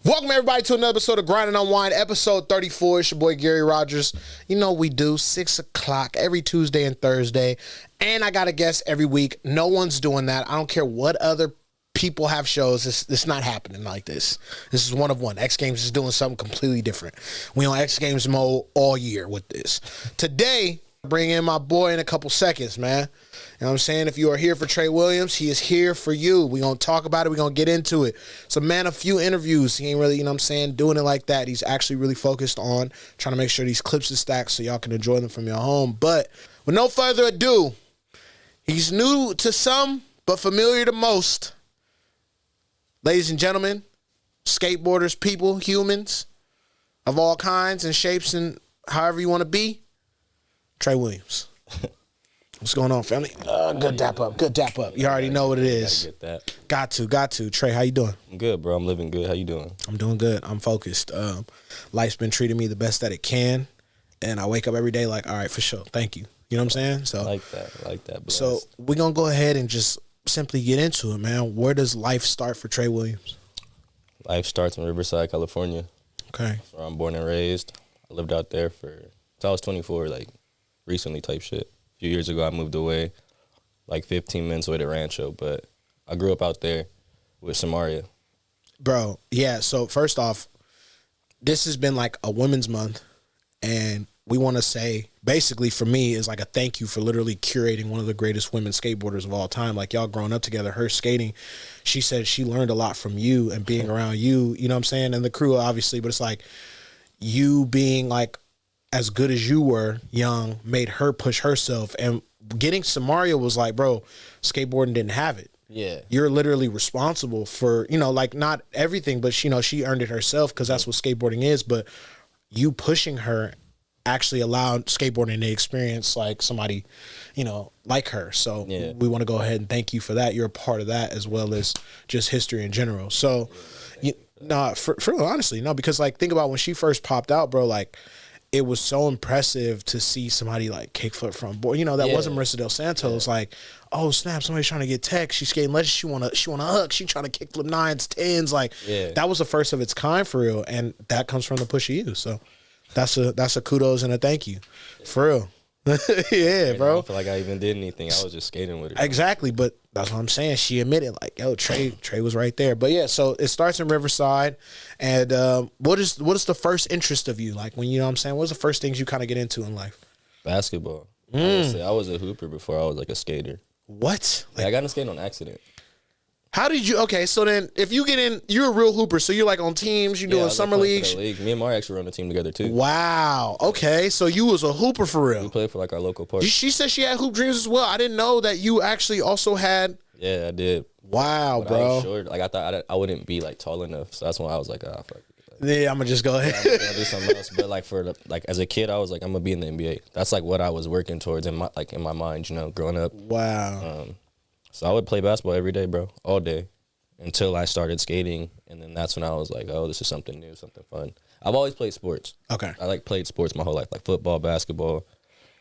Welcome everybody to another episode of Grind and Unwind, episode 34. It's your boy Gary Rogers. You know what we do, 6 o'clock every Tuesday and Thursday. And I got a guest every week. No one's doing that. I don't care what other people have shows. It's not happening like this. This is one of one. XGames is doing something completely different. We on XGames mode all year with this. Today, bring in my boy in a couple seconds, man. You know what I'm saying? If you are here for Tre Williams, he is here for you. We're going to talk about it. We're going to get into it. It's a man of few interviews. He ain't really, you know what I'm saying, doing it like that. He's actually really focused on trying to make sure these clips are stacked so y'all can enjoy them from your home. But with no further ado, he's new to some, but familiar to most. Ladies and gentlemen, skateboarders, people, humans of all kinds and shapes and however you want to be, Tre Williams. What's going on, family? Good dap up. Good dap up. You already know what it is. Get that. Got to. Tre, how you doing? I'm good, bro. I'm living good. How you doing? I'm doing good. I'm focused. Life's been treating me the best that it can, and I wake up every day like, all right, for sure. Thank you. You know what I'm saying? So I like that. Bless. So we're going to go ahead and just simply get into it, man. Where does life start for Tre Williams? Life starts in Riverside, California. Okay. That's where I'm born and raised. I lived out there until I was 24, like recently type shit. A few years ago, I moved away, like 15 minutes away to Rancho, but I grew up out there with Samaria. Bro, yeah, so first off, this has been like a Women's Month, and we want to say, basically for me, is like a thank you for literally curating one of the greatest women skateboarders of all time. Like, y'all growing up together, her skating, she said she learned a lot from you and being around you, you know what I'm saying, and the crew, obviously, but it's like you being like as good as you were young made her push herself, and getting Samaria was like, bro, skateboarding didn't have it. Yeah. You're literally responsible for, you know, like not everything, but, you know, she earned it herself because that's what skateboarding is. But you pushing her actually allowed skateboarding to experience like somebody, you know, like her. So yeah, we want to go ahead and thank you for that. You're a part of that as well as just history in general. So, for real, honestly, no, because like think about when she first popped out, bro, like it was so impressive to see somebody like kickflip from board. You know, that wasn't Marissa Del Santos. Yeah. Like, oh snap, somebody's trying to get tech. She's skating legend. She wanna hook. She trying to kickflip 9s, 10s. Like, that was the first of its kind for real, and that comes from the push of you. So that's a kudos and a thank you, for real. Yeah, bro. I don't feel like I even did anything. I was just skating with her. Exactly, but that's what I'm saying. She admitted, like, yo, Tre was right there. But yeah, so it starts in Riverside, and what is the first interest of you? Like, when, you know what I'm saying, what's the first things you kind of get into in life? Basketball. Honestly, I was a hooper before I was like a skater. What? Like, I got into skating on accident. How did you? Okay, so then if you get in, you're a real hooper. So you're like on teams. You're doing summer leagues. Me and Mari actually run a team together too. Wow. Okay, so you was a hooper for real. We played for like our local park. She said she had hoop dreams as well. I didn't know that you actually also had. Yeah, I did. Wow, but bro. I was short. Like I thought I wouldn't be like tall enough. So that's when I was like, fuck it. Yeah, I'm gonna just go ahead. I'm gonna do something else. But like as a kid, I was like, I'm gonna be in the NBA. That's like what I was working towards in my mind, you know, growing up. Wow. So I would play basketball every day, bro, all day, until I started skating, and then that's when I was like, oh, this is something new, something fun. I've always played sports. Okay. I played sports my whole life, like football, basketball,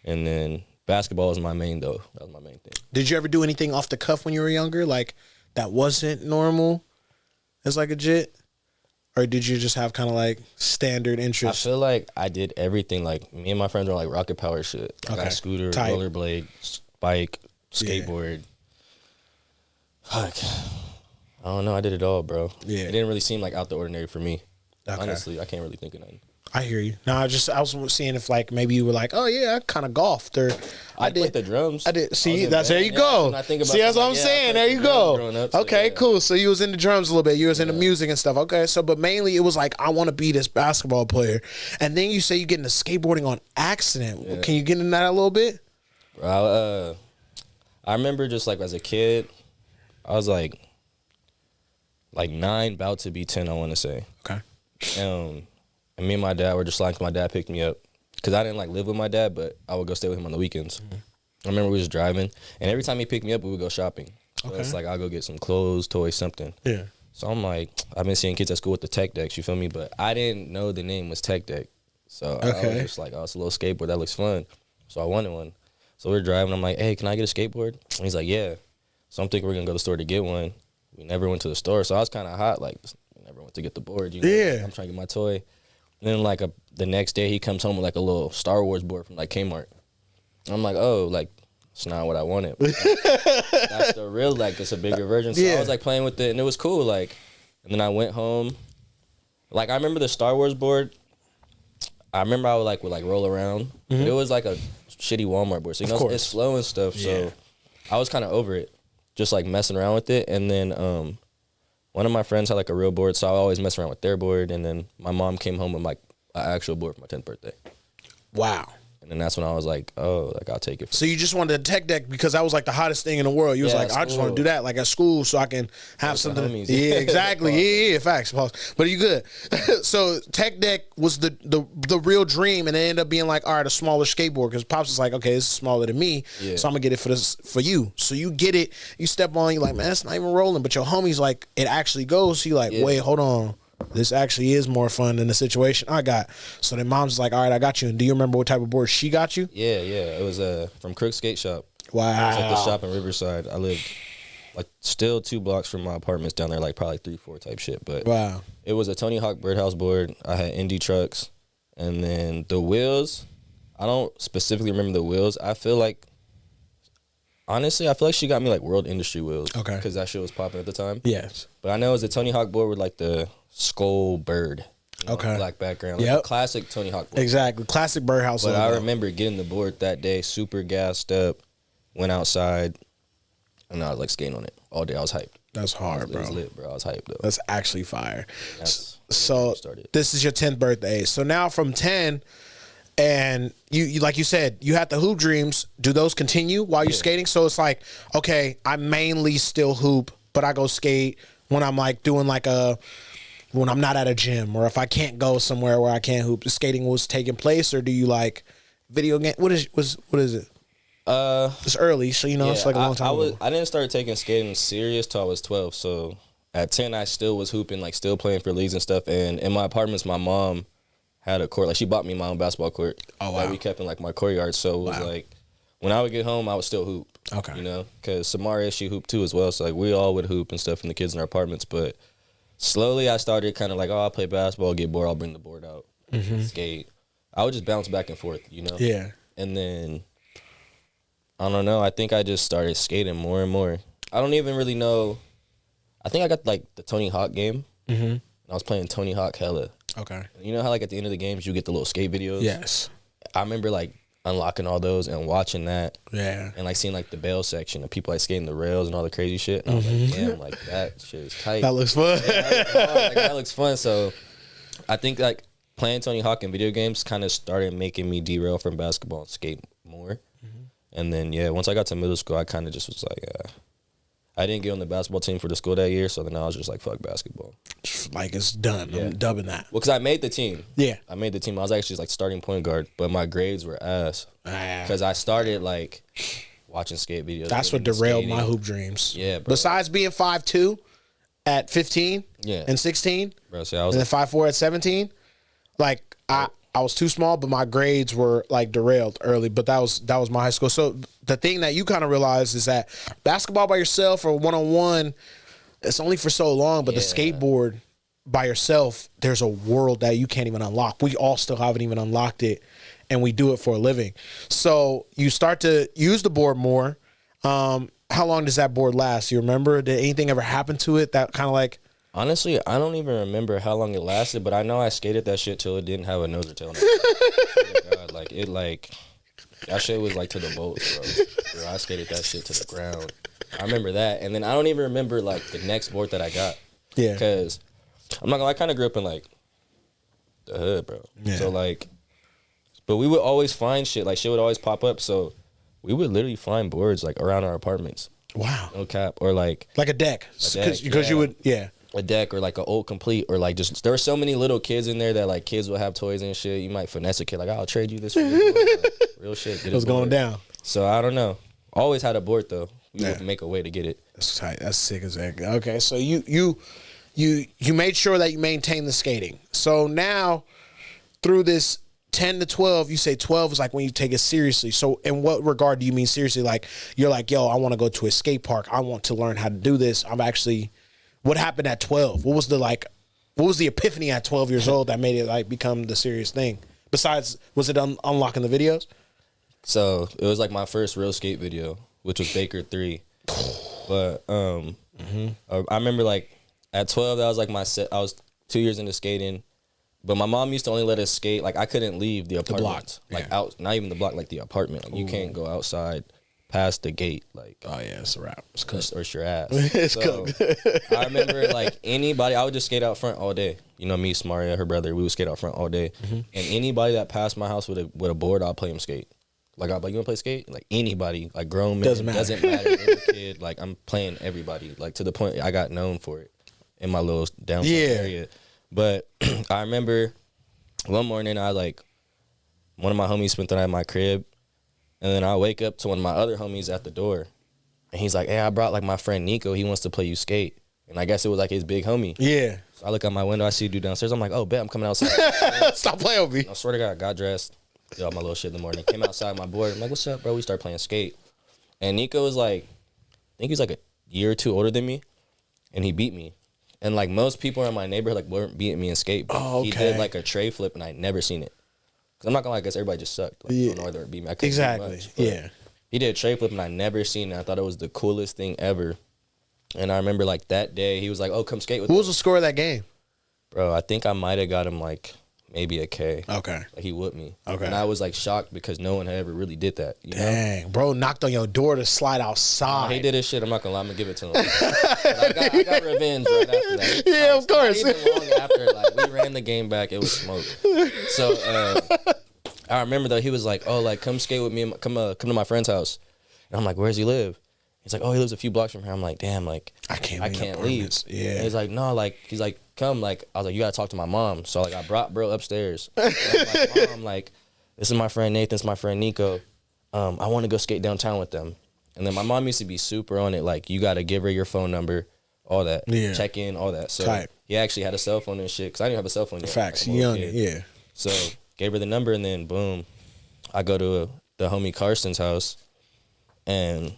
and then basketball was my main though. That was my main thing. Did you ever do anything off the cuff when you were younger, like that wasn't normal as like a jit? Or did you just have kind of like standard interests? I feel like I did everything. Like me and my friends were like rocket power shit. I got a scooter, rollerblade, bike, skateboard. Yeah. Fuck. I don't know. I did it all, bro. Yeah. It didn't really seem like out the ordinary for me. Okay. Honestly, I can't really think of nothing. I hear you. No, I was seeing if like maybe you were like, oh yeah, I kind of golfed, or I did played the drums. I did. See, there you go. See, that's what I'm saying. There you go. Okay, cool. So you was into drums a little bit. You was into music and stuff. Okay, so but mainly it was like I want to be this basketball player, and then you say you get into skateboarding on accident. Yeah. Can you get into that a little bit? Bro, I remember just like as a kid, I was like 9, about to be 10, I want to say. Okay. And me and my dad were just sliding. My dad picked me up because I didn't like live with my dad, but I would go stay with him on the weekends. Mm-hmm. I remember we was driving, and every time he picked me up, we would go shopping. So it's like I'll go get some clothes, toys, something. Yeah. So I'm like, I've been seeing kids at school with the tech decks, you feel me? But I didn't know the name was Tech Deck. So I was just like, oh, it's a little skateboard. That looks fun. So I wanted one. So we're driving. I'm like, hey, can I get a skateboard? And he's like, yeah. So I'm thinking we're going to go to the store to get one. We never went to the store. So I was kind of hot, like, never went to get the board. You know? Yeah. Like, I'm trying to get my toy. And then like the next day he comes home with like a little Star Wars board from like Kmart. I'm like, oh, like it's not what I wanted. But, like, that's the real, like it's a bigger version. So I was like playing with it and it was cool. Like, and then I went home. Like I remember the Star Wars board. I remember I would like roll around. But it was like a shitty Walmart board. So you know it's slow and stuff. So I was kind of over it. Just like messing around with it. And then one of my friends had like a real board, so I always mess around with their board. And then my mom came home with like an actual board for my 10th birthday. Wow. And then that's when I was like, oh, like I'll take it. So you just wanted a tech deck because that was like the hottest thing in the world. You was like, I just want to do that like at school so I can have something. Yeah, exactly. Yeah, facts. But you good. So tech deck was the real dream, and it ended up being like, all right, a smaller skateboard because Pops was like, okay, this is smaller than me, so I'm gonna get it for you. So you get it, you step on, you're like, man, it's not even rolling. But your homie's like, it actually goes. So you like, wait, hold on. This actually is more fun than the situation I got. So then mom's like, all right, I got you. And do you remember what type of board she got you? Yeah. It was from Crook Skate Shop. Wow. It was at the shop in Riverside. I lived like still 2 blocks from my apartments down there, like probably 3-4 type shit. But wow. It was a Tony Hawk Birdhouse board. I had Indy trucks. And then the wheels, I don't specifically remember the wheels. Honestly, I feel like she got me like World Industry wheels. Okay. Because that shit was popping at the time. Yes. But I know it was a Tony Hawk board with like the skull bird. Okay. Black background. Like classic Tony Hawk board. Exactly. Classic Birdhouse. But I remember getting the board that day, super gassed up, went outside, and I was like skating on it all day. I was hyped. That's hard, bro. It was lit, bro. I was hyped, though. That's actually fire. So this is your 10th birthday. So now from 10, and you like you said, you had the hoop dreams. Do those continue while you're skating? So it's like, okay, I mainly still hoop, but I go skate when I'm like doing like when I'm not at a gym, or if I can't go somewhere where I can't hoop. The skating was taking place, or do you like video game? What is it? It's early, so it's like a long time ago. I didn't start taking skating serious till I was 12. So at 10, I still was hooping, like still playing for leagues and stuff. And in my apartments, my mom had a court. Like she bought me my own basketball court. Oh wow! That we kept in like my courtyard. So it was like when I would get home, I would still hoop. Okay. Because Samara, she hooped too as well. So like we all would hoop and stuff, and the kids in our apartments. But slowly, I started kind of like, I'll play basketball, get bored, I'll bring the board out, skate. I would just bounce back and forth, Yeah. And then I don't know. I think I just started skating more and more. I don't even really know. I think I got like the Tony Hawk game. I was playing Tony Hawk hella. Okay. You know how like at the end of the games you get the little skate videos? Yes. I remember like unlocking all those and watching that. Yeah. And like seeing like the bail section of people like skating the rails and all the crazy shit. And I was like, damn, like that shit is tight. That looks fun. That looks fun. So I think like playing Tony Hawk in video games kind of started making me derail from basketball and skate more. And then, once I got to middle school, I kind of just was like, I didn't get on the basketball team for the school that year, so then I was just like, fuck basketball. Like, it's done. Yeah. I'm dubbing that. Well, because I made the team. Yeah. I made the team. I was actually like starting point guard, but my grades were ass. Because I started like watching skate videos. That's what derailed my hoop dreams. Yeah, bro. Besides being 5'2" at 15 and 16, bro, see, and then 5'4" at 17, like, I was too small, but my grades were like derailed early. But that was my high school. So the thing that you kind of realize is that basketball by yourself or one-on-one, it's only for so long. But the skateboard by yourself, there's a world that you can't even unlock. We all still haven't even unlocked it, and we do it for a living. So you start to use the board more. How long does that board last? You remember? Did anything ever happen to it that kind of like... Honestly, I don't even remember how long it lasted, but I know I skated that shit till it didn't have a nose or tail on it. Oh God, that shit was like to the bolts, bro. I skated that shit to the ground. I remember that, and then I don't even remember like the next board that I got. Yeah, because I'm not gonna lie, I kind of grew up in like the hood, bro. Yeah. So like, but we would always find shit. Like shit would always pop up, so we would literally find boards like around our apartments. Wow. No cap, or like a deck, because you would a deck or like an old complete, or like just there were so many little kids in there that like kids would have toys and shit. You might finesse a kid like, I'll trade you this for this board. Like, real shit. It was going down. So I don't know. Always had a board though. We would make a way to get it. That's tight. That's sick as heck. Okay, so you made sure that you maintained the skating. So now through this 10 to 12, you say 12 is like when you take it seriously. So in what regard do you mean seriously? Like you're like, yo, I want to go to a skate park. I want to learn how to do this. What happened at 12? What was the like What was the epiphany at 12 years old that made it like become the serious thing? Besides, was it unlocking the videos? So it was like my first real skate video, which was Baker 3. But I remember like at 12, that was like my set. I was 2 years into skating, but my mom used to only let us skate. Like I couldn't leave the apartment, like out, not even the block, like the apartment. Like you can't go outside past the gate. Like Oh yeah, it's a wrap. It's cooked. or it's your ass. It's So, cooked. I remember like anybody, I would just skate out front all day. You know, me, Samaria, her brother, we would skate out front all day. And anybody that passed my house with a board, I'll play them skate. Like I'll be like, you wanna play skate? Like anybody, like grown men, Doesn't matter. Any kid. Like I'm playing everybody. Like to the point I got known for it in my little downtown area. But I remember one morning one of my homies spent the night at my crib, and then I wake up to one of my other homies at the door, and he's like, hey, I brought like my friend Nico, he wants to play you skate. And I guess it was like his big homie. Yeah. So I look out my window, I see a dude downstairs, I'm like, oh, bet, I'm coming outside. Stop playing with me. I swear to God, got dressed, did all my little shit in the morning, came outside my board, I'm like, what's up, bro? We start playing skate. And Nico was like, I think he's like a year or two older than me, and he beat me. And like most people in my neighborhood like weren't beating me in skate, but he did like a tray flip, and I'd never seen it. Cause I'm not gonna lie, I guess everybody just sucked. Like, don't know whether it beat me. I couldn't do much, Yeah. He did a tray flip, and I never seen it. I thought it was the coolest thing ever. And I remember like that day, he was like, "Oh, come skate with me." What was the score of that game? Bro, I think I might have got him like maybe a K. Okay. Like he whooped me. Okay. And I was like shocked because no one had ever really did that. You know? Dang, bro, knocked on your door to slide outside. He did his shit. I'm not gonna lie. I'm gonna give it to him. But I got revenge right after that. Yeah, of course. Not even long after, like we ran the game back. It was smoke. So I remember though, he was like, "Oh, like come skate with me. Come to my friend's house." And I'm like, "Where does he live?" He's like, "Oh, he lives a few blocks from here." I'm like, "Damn, like I can't leave." Yeah. And he's like, "No, like," he's like, "Come." Like I was like, "You gotta talk to my mom." So like I brought bro upstairs. I was like, "Mom, like this is my friend Nathan. This is my friend Nico. I want to go skate downtown with them." And then my mom used to be super on it. Like you gotta give her your phone number, all that, check in, all that. So he actually had a cell phone and shit because I didn't have a cell phone yet. Facts, like, young, kid. yeah. So gave her the number, and then boom, I go to the homie Carson's house, and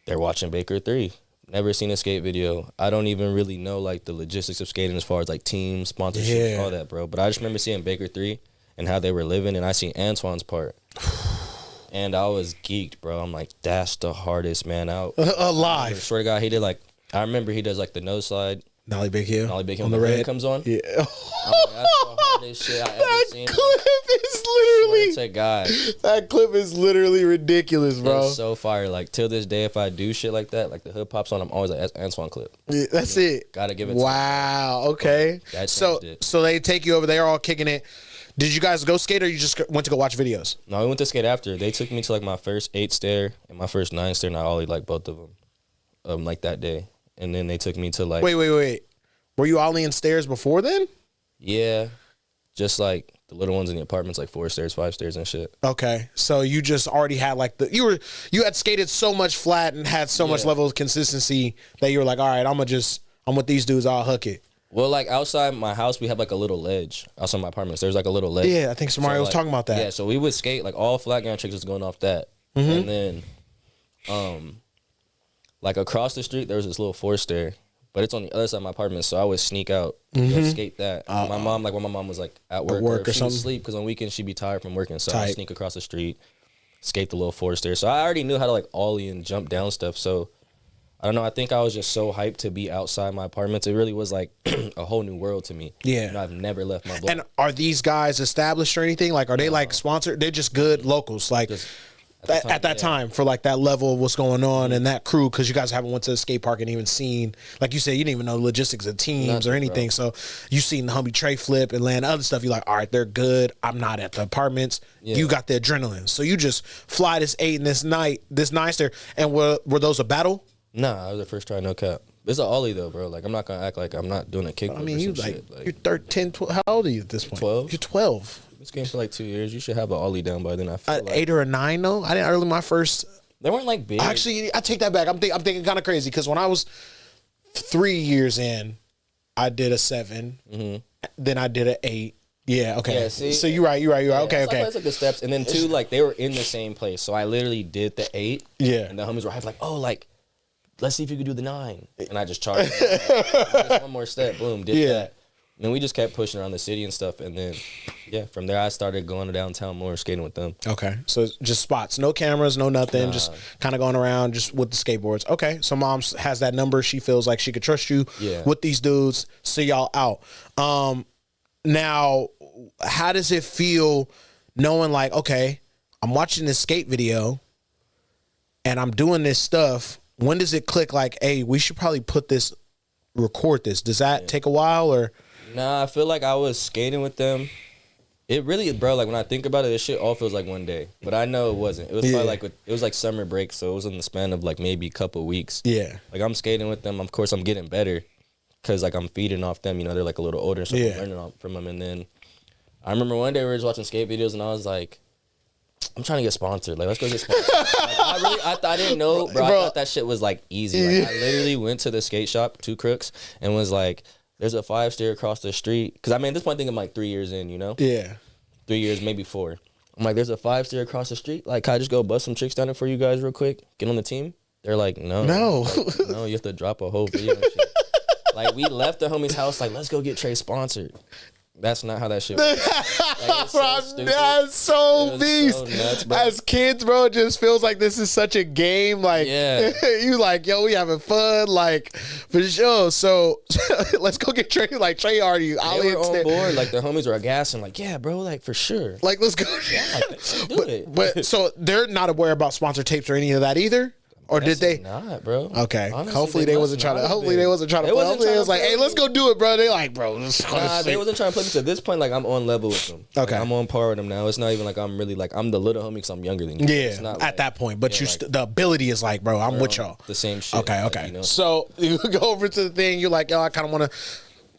they're watching Baker 3. Never seen a skate video. I don't even really know like the logistics of skating as far as like team sponsorships, all that, bro. But I just remember seeing Baker 3 and how they were living, and I seen Antoine's part. And I was geeked, bro. I'm like, that's the hardest man out alive. I swear to God, he did like, I remember he does like the nose slide. Nollie Big Hill. Nollie Big Hill on the red comes on. Yeah. I'm like, that's the hardest shit I ever seen. That clip is literally. Swear to God. That clip is literally ridiculous, bro. It's so fire. Like till this day, if I do shit like that, like the hood pops on, I'm always like, that's Antoine clip. Yeah, that's it. Gotta give it to Wow. Okay. That So changed it. so they take you over. They're all kicking it. Did you guys go skate or you just went to go watch videos? No, we went to skate after. They took me to like my first 8 stair and my first 9 stair, and I ollied like both of them, like that day. And then they took me to like. Wait. Were you ollie stairs before then? Yeah, just like the little ones in the apartments, like 4 stairs, 5 stairs, and shit. Okay, so you just already had like you had skated so much flat and had so much level of consistency that you were like, all right, I'm with these dudes, I'll hook it. Well, like outside my house, we have like a little ledge outside my apartments. There's like a little ledge. Yeah, I think Samaria was talking about that. Yeah, so we would skate like all flat ground tricks was going off that, and then, like across the street there was this little 4 stair, but it's on the other side of my apartment. So I would sneak out, go skate that. My mom, like when my mom was like at work or something, she would sleep because on weekends she'd be tired from working. So I would sneak across the street, skate the little 4 stair. So I already knew how to like ollie and jump down stuff. So. I don't know. I think I was just so hyped to be outside my apartments. It really was like a whole new world to me. Yeah. You know, I've never left my block. And are these guys established or anything? Like, are they like sponsored? They're just good locals. Like at that time for like that level of what's going on and that crew, because you guys haven't went to the skate park and even seen, like you said, you didn't even know the logistics of teams or anything. Bro. So you seen the homie Trey flip and land other stuff. You're like, all right, they're good. I'm not at the apartments. Yeah. You got the adrenaline. So you just fly this 8 and this 9 stair. And were those a battle? Nah, I was the first try, no cap. It's an ollie though, bro. Like I'm not gonna act like I'm not doing a kickflip. I mean, you like shit. you're 13, 12. How old are you at this point? 12. You're 12. This game for like 2 years. You should have an ollie down by then. I feel like 8 or a 9 though. I didn't early my first. They weren't like big. Actually, I take that back. I'm thinking kind of crazy because when I was 3 years in, I did a 7. Then I did an 8. Yeah. Okay. Yeah, see? So you're right. Yeah, okay. So I like the steps, and then 2, like they were in the same place. So I literally did the 8. Yeah. And the homies were like, oh, like. Let's see if you could do the 9. And I just charged. Just one more step. Boom. Did that. And we just kept pushing around the city and stuff. And then, yeah, from there I started going to downtown more and skating with them. Okay. So just spots, no cameras, no nothing, just kind of going around just with the skateboards. Okay. So mom has that number. She feels like she could trust you with these dudes. See y'all out. Now, how does it feel knowing like, okay, I'm watching this skate video and I'm doing this stuff. When does it click like, hey, we should probably record this? Does that take a while or? Nah, I feel like I was skating with them. It really, bro, like when I think about it, this shit all feels like one day. But I know it wasn't. It was probably like, it was like summer break, so it was in the span of like maybe a couple of weeks. Yeah. Like I'm skating with them. Of course, I'm getting better because like I'm feeding off them. You know, they're like a little older, so I'm learning from them. And then I remember one day we were just watching skate videos, and I was like, I'm trying to get sponsored. Like, let's go get sponsored. Like, I didn't know, bro. I thought that shit was like easy. Like, I literally went to the skate shop, Two Crooks, and was like, there's a 5-stair across the street. Because I mean, at this point, I think I'm like 3 years in, you know? Yeah. 3 years, maybe 4. I'm like, there's a 5-stair across the street. Like, can I just go bust some chicks down there for you guys real quick? Get on the team? They're like, no. Like, no, you have to drop a whole video and shit. Like, we left the homie's house, like, let's go get Trey sponsored. That's not how that shit works. Like, that's so beast. So nuts, bro. As kids, bro, it just feels like this is such a game. Like, you like, yo, we having fun, like, for sure. So, let's go get Trey. Like, Trey already they were on board. Like, the homies were gassing, like, yeah, bro, like, for sure. Like, let's go. But so, they're not aware about sponsor tapes or any of that either? Or did they? Not, bro. Okay. Honestly, hopefully they wasn't trying to. Hopefully they wasn't trying to. Hopefully it was like, hey, let's go do it, bro. They like, bro. Nah, they wasn't trying to play me. So at this point, like I'm on level with them. Okay. Like, I'm on par with them now. It's not even like I'm really like I'm the little homie because I'm younger than you. Yeah. It's not at like, that point, but the ability is like, bro, I'm with y'all. The same shit. Okay. Like, Okay. you know? So you go over to the thing. You're like, yo, I kind of want to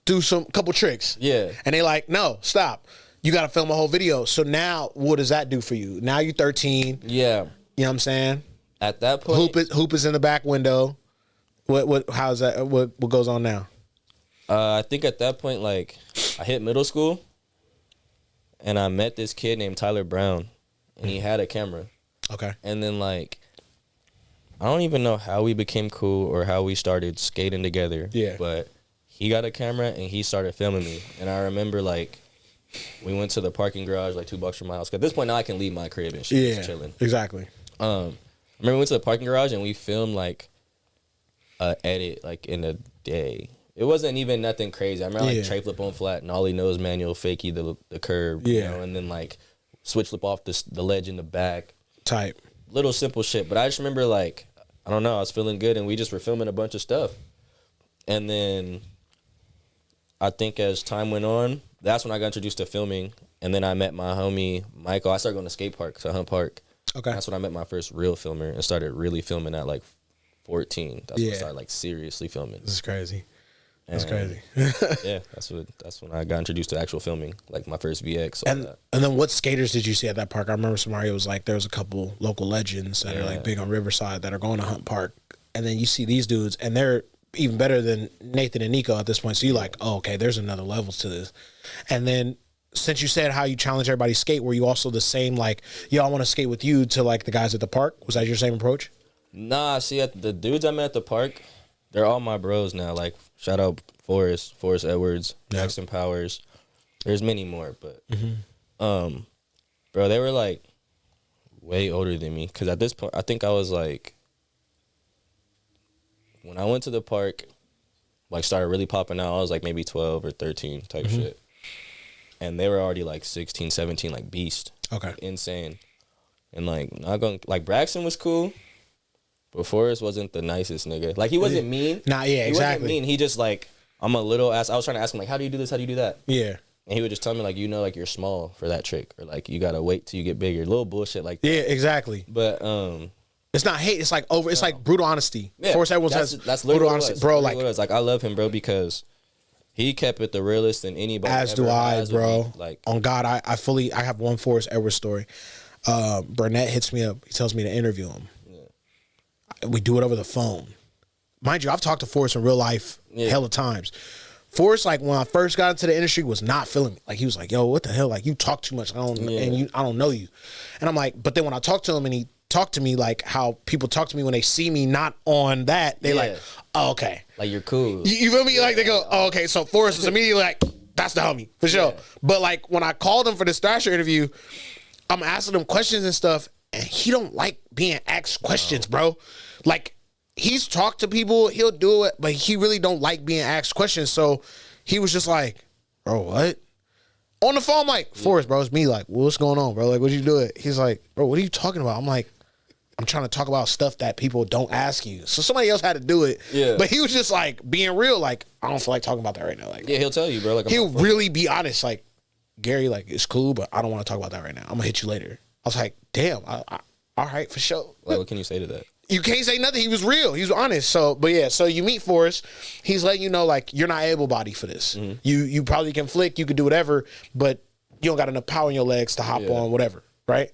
do couple tricks. Yeah. And they like, no, stop. You got to film a whole video. So now, what does that do for you? Now you're 13. Yeah. You know what I'm saying? At that point, Hoop is in the back window. How's that? What goes on now? I think at that point, like I hit middle school, and I met this kid named Tyler Brown, and he had a camera. Okay. And then like, I don't even know how we became cool or how we started skating together. Yeah. But he got a camera and he started filming me, and I remember like, we went to the parking garage like $2 from my house. 'Cause at this point now I can leave my crib and shit, just chilling. Exactly. I remember we went to the parking garage and we filmed like a edit like in a day. It wasn't even nothing crazy. I remember like tray flip on flat and ollie nose manual, fakie the curve, you know, and then like switch flip off the ledge in the back. Type. Little simple shit. But I just remember like, I don't know, I was feeling good and we just were filming a bunch of stuff. And then I think as time went on, that's when I got introduced to filming. And then I met my homie Michael. I started going to skate park, to Hunt Park. Okay. That's when I met my first real filmer and started really filming at like 14. That's when I started like seriously filming. This is crazy. That's crazy. Yeah, that's when I got introduced to actual filming, like my first VX. And then what skaters did you see at that park? I remember Samario was like, there was a couple local legends that are like big on Riverside that are going to Hunt Park. And then you see these dudes and they're even better than Nathan and Nico at this point. So you're like, oh, okay, there's another level to this. And then since you said how you challenge everybody to skate, were you also the same, like, yo, I want to skate with you to like the guys at the park? Was that your same approach? Nah, see, the dudes I met at the park, they're all my bros now. Like, shout out Forrest Edwards, Jackson Powers. There's many more, but, bro, they were like way older than me. Because at this point, I think I was like, when I went to the park, like started really popping out, I was like maybe 12 or 13 type shit. And they were already like 16, 17, like beast. Okay. Like, insane. And like, not going, like Braxton was cool, but Forrest wasn't the nicest nigga. Like, he wasn't mean. Nah, yeah, he exactly. Wasn't mean. He just like, I'm a little ass. I was trying to ask him, like, how do you do this? How do you do that? Yeah. And he would just tell me, like, you know, like, you're small for that trick. Or like, you got to wait till you get bigger. Little bullshit like that. Yeah, exactly. But, it's not hate. It's like it's like brutal honesty. Yeah, Forrest Edwards has that's brutal honesty. Bro, like, I love him, bro, because he kept it the realest than anybody. As do I, bro. Like, on God, I have one Forrest Edwards story. Burnett hits me up. He tells me to interview him. Yeah. We do it over the phone. Mind you, I've talked to Forrest in real life hella times. Forrest, like when I first got into the industry, was not feeling me. Like he was like, "Yo, what the hell? Like you talk too much. I don't know you." And I'm like, but then when I talked to him and he talked to me like how people talk to me when they see me not on that, they like, oh, okay, like you're cool. You feel me? Like they go, oh, okay. So Forrest is immediately like, that's the homie for sure. But like when I called him for this Thrasher interview, I'm asking him questions and stuff, and he don't like being asked questions, bro. Like he's talked to people, he'll do it, but he really don't like being asked questions. So he was just like, bro, what? On the phone, I'm like, Forrest, bro, it's me. Like, what's going on, bro? Like, what you doing? He's like, bro, what are you talking about? I'm like, I'm trying to talk about stuff that people don't ask you. So somebody else had to do it. Yeah. But he was just like being real. Like, I don't feel like talking about that right now. Like, yeah, he'll tell you, bro. Like, he'll really be honest. Like, Gary, like, it's cool, but I don't want to talk about that right now. I'm gonna hit you later. I was like, damn, all right, for sure. Like, what can you say to that? You can't say nothing. He was real. He was honest. So, but yeah, so you meet Forrest. He's letting you know, like, you're not able-bodied for this. Mm-hmm. You probably can flick. You could do whatever, but you don't got enough power in your legs to hop on whatever, right?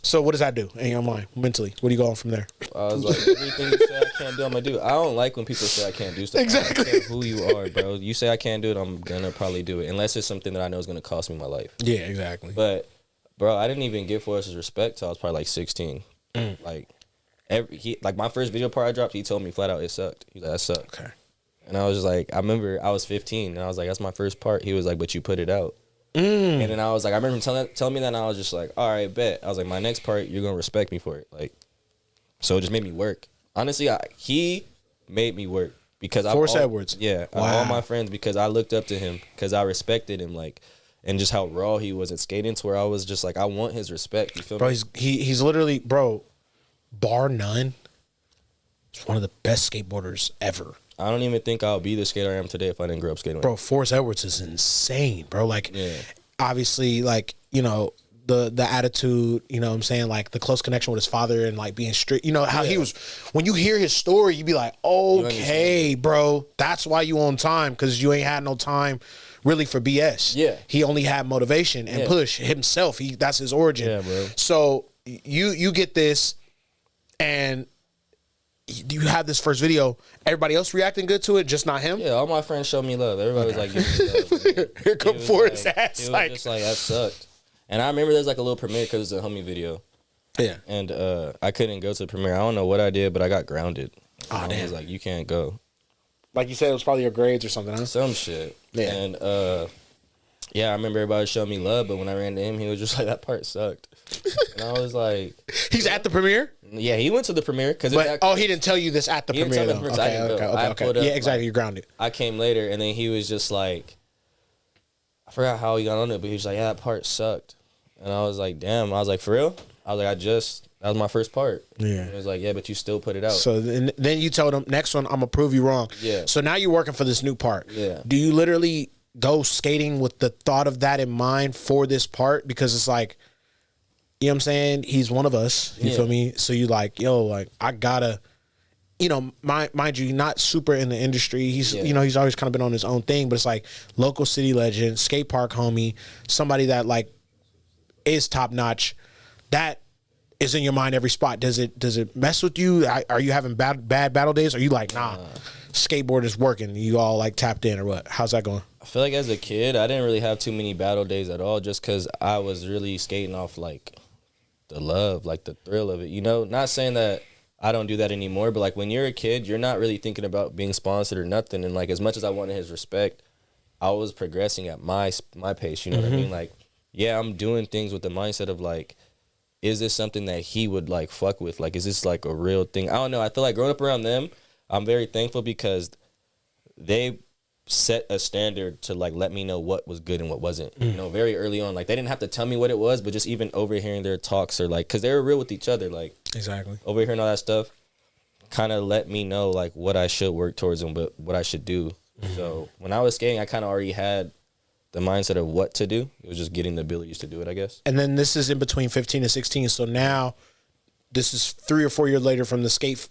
So what does that do in your mind mentally? What are you going from there? I was like, everything you say I can't do, I'm going to do. I don't like when people say I can't do stuff. Exactly. I don't care who you are, bro. You say I can't do it, I'm going to probably do it. Unless it's something that I know is going to cost me my life. Yeah, exactly. But, bro, I didn't even give Forrest his respect till I was probably like 16. Like, like my first video part I dropped, he told me flat out it sucked. He's like, that sucked. Okay. And I was just like, I remember I was 15, and I was like, that's my first part. He was like, but you put it out. And then I was like, I remember him telling me that, and I was just like, all right, bet. I was like, my next part, you're going to respect me for it. Like, so it just made me work. Honestly, he made me work. Because Forrest Edwards. Yeah. Wow. All my friends, because I looked up to him, because I respected him, like, and just how raw he was at skating, to where I was just like, I want his respect. You feel me? Bro, he's literally, bro, bar none, he's one of the best skateboarders ever. I don't even think I'll be the skater I am today if I didn't grow up skating. Bro, Forrest Edwards is insane, bro. Like, obviously, like, you know, the attitude, you know what I'm saying? Like, the close connection with his father and, like, being strict. You know, how he was, when you hear his story, you be like, okay, bro, that's why you on time, because you ain't had no time really for BS. Yeah. He only had motivation and push himself. That's his origin. Yeah, bro. So, you get this, and you have this first video, everybody else reacting good to it, just not him? Yeah, all my friends showed me love. Everybody was like, give me love. Here come Forrest's ass. It was just like, that sucked. And I remember there's like a little premiere because it's a homie video. Yeah. And I couldn't go to the premiere. I don't know what I did, but I got grounded. Oh, damn. I was like, you can't go. Like you said, it was probably your grades or something, huh? Some shit. Yeah. And yeah, I remember everybody showed me love, but when I ran to him, he was just like, that part sucked. And I was like... He's at the premiere? Yeah, he went to the premiere. He didn't tell you this at the premiere, though. Okay. Yeah, exactly. You're grounded. I came later, and then he was just like... I forgot how he got on it, but he was like, yeah, that part sucked. And I was like, damn. I was like, for real? I was like, that was my first part. Yeah. And he was like, yeah, but you still put it out. So then you told him, next one, I'm going to prove you wrong. Yeah. So now you're working for this new part. Yeah. Do you literally go skating with the thought of that in mind for this part? Because it's like, you know what I'm saying? He's one of us. You feel me? So you like, yo, like, I gotta, you know, mind you, not super in the industry. He's, you know, he's always kind of been on his own thing, but it's like local city legend, skate park homie, somebody that like is top notch. That is in your mind every spot. Does it mess with you? Are you having bad battle days? Are you like, nah, skateboard is working? You all like tapped in or what? How's that going? I feel like as a kid, I didn't really have too many battle days at all, just because I was really skating off like the love, like the thrill of it. You know, not saying that I don't do that anymore, but like when you're a kid, you're not really thinking about being sponsored or nothing. And like as much as I wanted his respect, I was progressing at my pace. You know what I mean? Like, yeah, I'm doing things with the mindset of like, is this something that he would like fuck with? Like, is this like a real thing? I don't know. I feel like growing up around them, I'm very thankful because they set a standard to like let me know what was good and what wasn't. You know, very early on. Like they didn't have to tell me what it was, but just even overhearing their talks or like, because they were real with each other. Like exactly overhearing all that stuff kind of let me know like what I should work towards and what I should do. So when I was skating, I kind of already had the mindset of what to do. It was just getting the abilities to do it, I guess. And then this is in between 15 and 16. So now this is 3 or 4 years later from the skate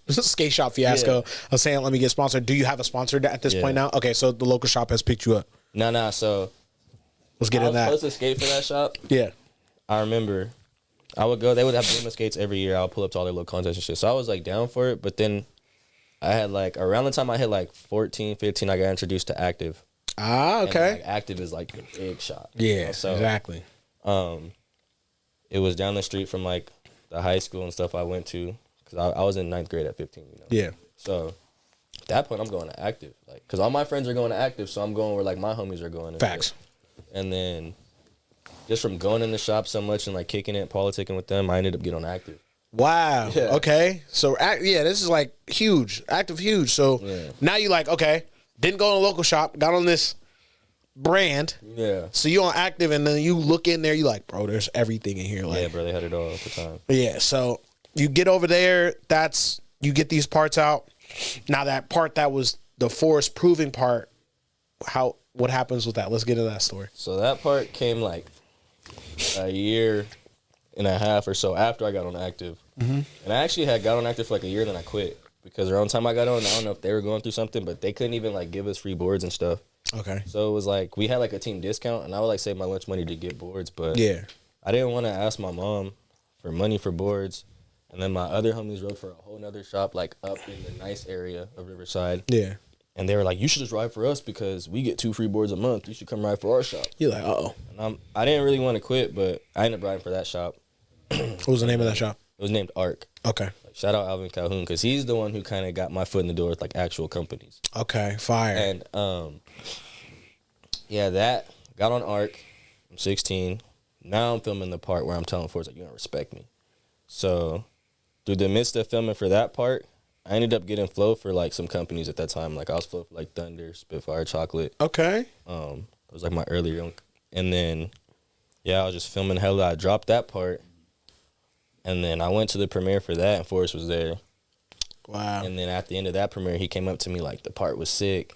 shop fiasco. I was saying, let me get sponsored. Do you have a sponsor at this point now? Okay, so the local shop has picked you up. No. So let's get in that. I was supposed to skate for that shop. Yeah. I remember I would go. They would have Blima skates every year. I would pull up to all their little contests and shit. So I was like down for it. But then I had like around the time I hit like 14, 15, I got introduced to Active. Ah, okay. And, like, Active is like the big shop. Yeah, you know? So, exactly. It was down the street from like the high school and stuff I went to because I was in 9th grade at 15. You know. Yeah. So at that point, I'm going to Active, like, because all my friends are going to Active, so I'm going where like my homies are going. Facts. And then just from going in the shop so much and like kicking it, politicking with them, I ended up getting on active. Wow. Yeah. Okay. So, this is like huge. Active huge. So now you like, okay, didn't go in a local shop, got on this brand. Yeah. So you on active, and then you look in there, you like, bro, there's everything in here. Like, Yeah, bro, they had it all at the time. Yeah. So you get over there, you get these parts out. Now that part that was the forest proving part, what happens with that? Let's get into that story. So that part came like a year and a half or so after I got on active. And I actually had got on active for like a year, then I quit because around the time I got on, I don't know if they were going through something, but they couldn't even like give us free boards and stuff. Okay. So it was like we had like a team discount, and I would like save my lunch money to get boards, but I didn't want to ask my mom for money for boards. And then my other homies rode for a whole nother shop like up in the nice area of Riverside. Yeah. And they were like, you should just ride for us because we get 2 free boards a month. You should come ride for our shop. You're like, uh-oh. And I didn't really want to quit, but I ended up riding for that shop. What was the name of that shop? It was named ARC. Okay. Like, shout out Alvin Calhoun because he's the one who kind of got my foot in the door with like actual companies. Okay, fire. And that got on ARC. I'm 16. Now I'm filming the part where I'm telling Forrest like, you don't respect me. So through the midst of filming for that part, I ended up getting flow for like some companies at that time. Like I was flow for like Thunder, Spitfire, Chocolate. Okay. It was like my earlier, and then I was just filming hella. I dropped that part, and then I went to the premiere for that, and Forrest was there. Wow. And then at the end of that premiere, he came up to me like the part was sick,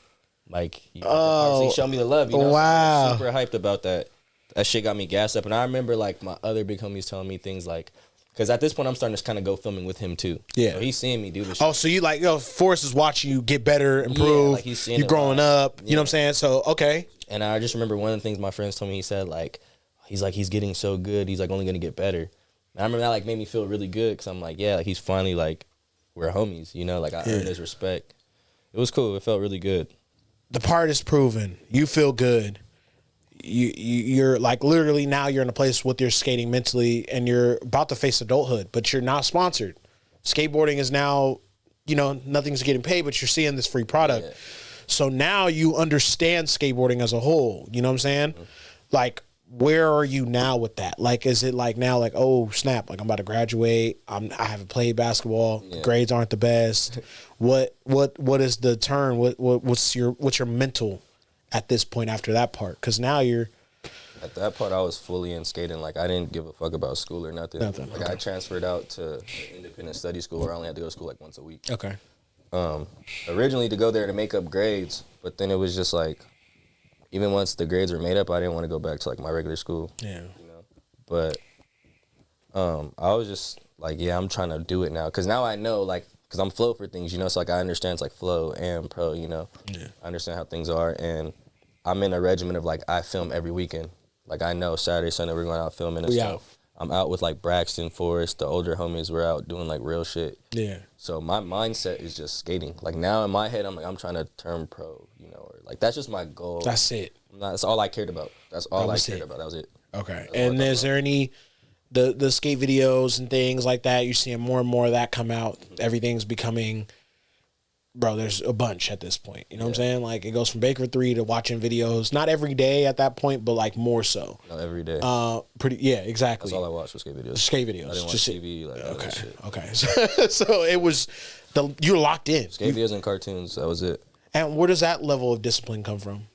like he showed me the love. You know, wow. So I was super hyped about that. That shit got me gassed up, and I remember like my other big homies telling me things like. Because at this point, I'm starting to kind of go filming with him, too. Yeah. So he's seeing me do this shit. Oh, so you like, Forrest is watching you get better, improve. Yeah, like he's seeing you growing up. You know what I'm saying? So, okay. And I just remember one of the things my friends told me, he said, like, he's getting so good. He's, like, only going to get better. And I remember that, like, made me feel really good. Because I'm like, yeah, like, he's finally, like, we're homies. You know, like, I earned his respect. It was cool. It felt really good. The part is proven. You feel good. You're like literally now you're in a place with your skating mentally and you're about to face adulthood, but you're not sponsored. Skateboarding is now, nothing's getting paid, but you're seeing this free product. Yeah. So now you understand skateboarding as a whole. You know what I'm saying? Mm-hmm. Like, where are you now with that? Like, is it like now like, oh snap, like I'm about to graduate. I haven't played basketball. Yeah. Grades aren't the best. What is the turn? What's your mental at this point after that part? Because now you're at that part I was fully in skating. Like I didn't give a fuck about school or nothing. Like okay. I transferred out to independent study school where I only had to go to school like once a week. Okay. Originally to go there to make up grades, but then it was just like even once the grades were made up, I didn't want to go back to like my regular school. Yeah. But I was just like, yeah, I'm trying to do it now because now I know like because I'm flow for things, so like I understand it's like flow and pro, Yeah. I understand how things are, and I'm in a regimen of like I film every weekend. Like I know Saturday, Sunday we're going out filming and stuff. I'm out with like Braxton, Forrest, the older homies. We're out doing like real shit. Yeah. So my mindset is just skating. Like now in my head, I'm like I'm trying to turn pro, or like that's just my goal. That's it. That's all I cared about. That's all I cared about. That was it. Okay. And is there any the skate videos and things like that? You're seeing more and more of that come out. Everything's becoming. Bro, there's a bunch at this point. You know what I'm saying? Like, it goes from Baker 3 to watching videos. Not every day at that point, but, like, more so. No, every day. Yeah, exactly. That's all I watched was skate videos. Skate videos. I didn't watch TV, like, okay, that shit. Okay. So it was, you're locked in. Skate videos and cartoons, that was it. And where does that level of discipline come from?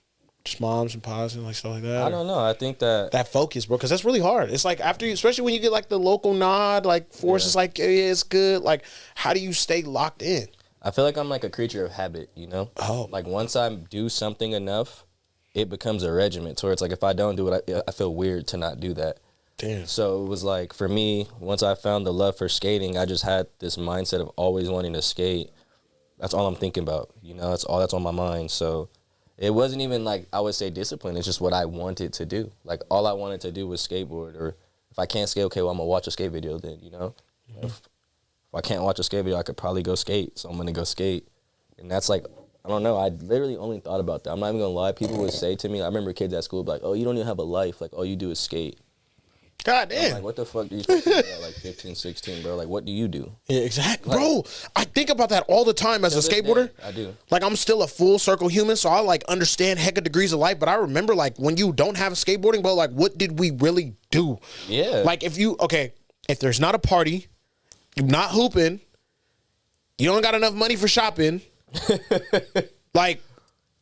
Just moms and pops and, like, stuff like that? I don't know. I think that focus, bro, because that's really hard. It's like, after you, especially when you get, like, the local nod, like, Force is like, yeah, it's good. Like, how do you stay locked in? I feel like I'm like a creature of habit, Oh. Like once I do something enough, it becomes a regiment towards like if I don't do it, I feel weird to not do that. Damn. So it was like for me, once I found the love for skating, I just had this mindset of always wanting to skate. That's all I'm thinking about, That's all that's on my mind. So it wasn't even like I would say discipline. It's just what I wanted to do. Like all I wanted to do was skateboard. Or if I can't skate, okay, well I'm gonna watch a skate video then, Mm-hmm. If I can't watch a skate video, I could probably go skate. So I'm going to go skate. And that's like, I don't know. I literally only thought about that. I'm not even going to lie. People would say to me, I remember kids at school be like, oh, you don't even have a life. Like, all you do is skate. God damn. I'm like, what the fuck are you supposed to do? Like, 15, 16, bro. Like, what do you do? Yeah, exactly. Bro, I think about that all the time as a skateboarder. I do. Like, I'm still a full circle human, so I, like, understand hecka degrees of life, but I remember, like, when you don't have skateboarding, bro, like, what did we really do? Yeah. Like, if there's not a party, you're not hooping, you don't got enough money for shopping, like,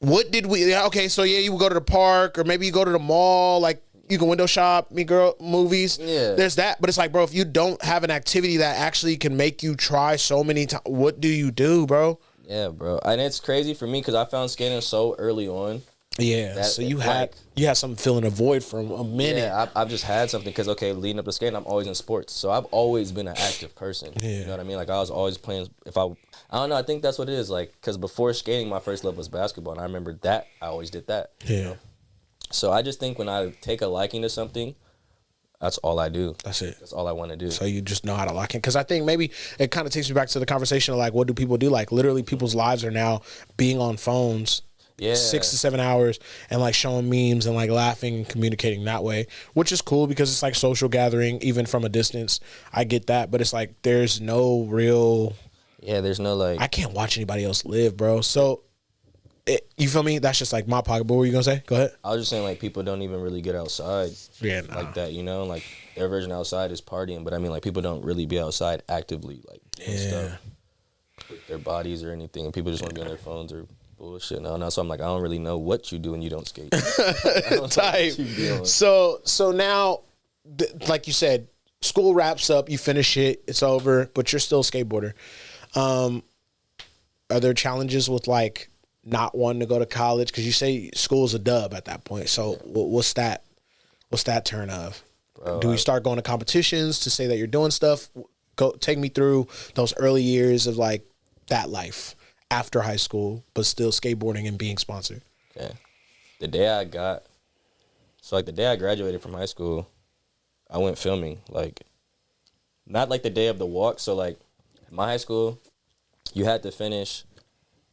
what did we, okay, so yeah, you would go to the park, or maybe you go to the mall, like, you can window shop, meet girl, movies. Yeah. There's that. But it's like, bro, if you don't have an activity that actually can make you try so many times, what do you do, bro? Yeah, bro. And it's crazy for me because I found skating so early on. Yeah. So you had something filling a void for a minute. Yeah, I've just had something because, okay, leading up to skating, I'm always in sports. So I've always been an active person. Yeah. You know what I mean? Like, I was always playing. I don't know. I think that's what it is. Like, because before skating, my first love was basketball. And I remember that. I always did that. Yeah. You know? So I just think when I take a liking to something, that's all I do. That's it. That's all I want to do. So you just know how to lock in. Because I think maybe it kind of takes me back to the conversation of, like, what do people do? Like, literally people's lives are now being on phones 6 to 7 hours and, like, showing memes and, like, laughing and communicating that way, which is cool because it's like social gathering even from a distance. I get that. But it's like there's no real. Yeah, there's no, like. I can't watch anybody else live, bro. So. You feel me? That's just like my pocket. What were you gonna say? Go ahead. I was just saying, like, people don't even really get outside. Yeah, nah. Like that, you know? Like, their version outside is partying, but I mean, like, people don't really be outside actively, like, doing stuff with their bodies or anything. And people just want to be on their phones or bullshit. No. So I'm like, I don't really know what you do when you don't skate. Type. So now, like you said, school wraps up, you finish it, it's over, but you're still a skateboarder. Are there challenges with, like, not wanting to go to college? Because you say school's a dub at that point. So what's that turn of? Bro, do we start going to competitions to say that you're doing stuff? Take me through those early years of, like, that life after high school, but still skateboarding and being sponsored. Okay. The day I graduated from high school, I went filming. Like, not like the day of the walk. So, like, my high school, you had to finish.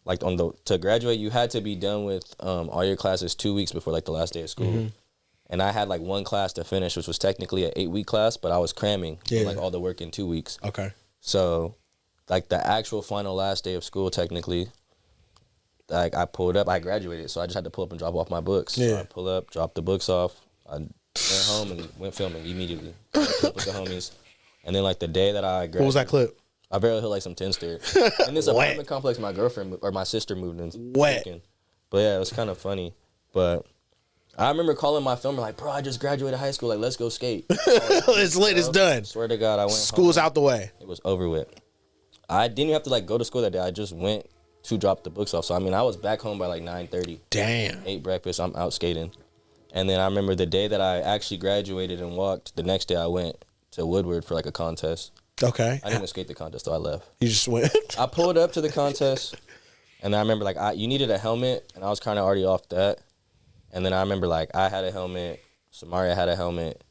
Like, to graduate, you had to be done with all your classes 2 weeks before, like, the last day of school. Mm-hmm. And I had, like, one class to finish, which was technically an 8-week class, but I was cramming, like, all the work in 2 weeks. Okay. So, like, the actual final last day of school, technically, like, I pulled up. I graduated, so I just had to pull up and drop off my books. Yeah. So I pull up, drop the books off. I went home and went filming immediately. With the homies. And then, like, the day that I graduated. What was that clip? I barely hit, like, some 10 stair. In this apartment complex my girlfriend or my sister moved in. Wet. But yeah, it was kind of funny. But I remember calling my filmer like, bro, I just graduated high school. Like, let's go skate. It's lit. It's done. Swear to God, I went School's home. Out the way. It was over with. I didn't even have to, like, go to school that day. I just went to drop the books off. So, I mean, I was back home by, like, 9:30. Damn. Ate breakfast. I'm out skating. And then I remember the day that I actually graduated and walked, the next day I went to Woodward for, like, a contest. Okay. I didn't even skate the contest, so I left. You just went? I pulled up to the contest, and I remember, like, you needed a helmet, and I was kind of already off that. And then I remember, like, I had a helmet, Samaria had a helmet,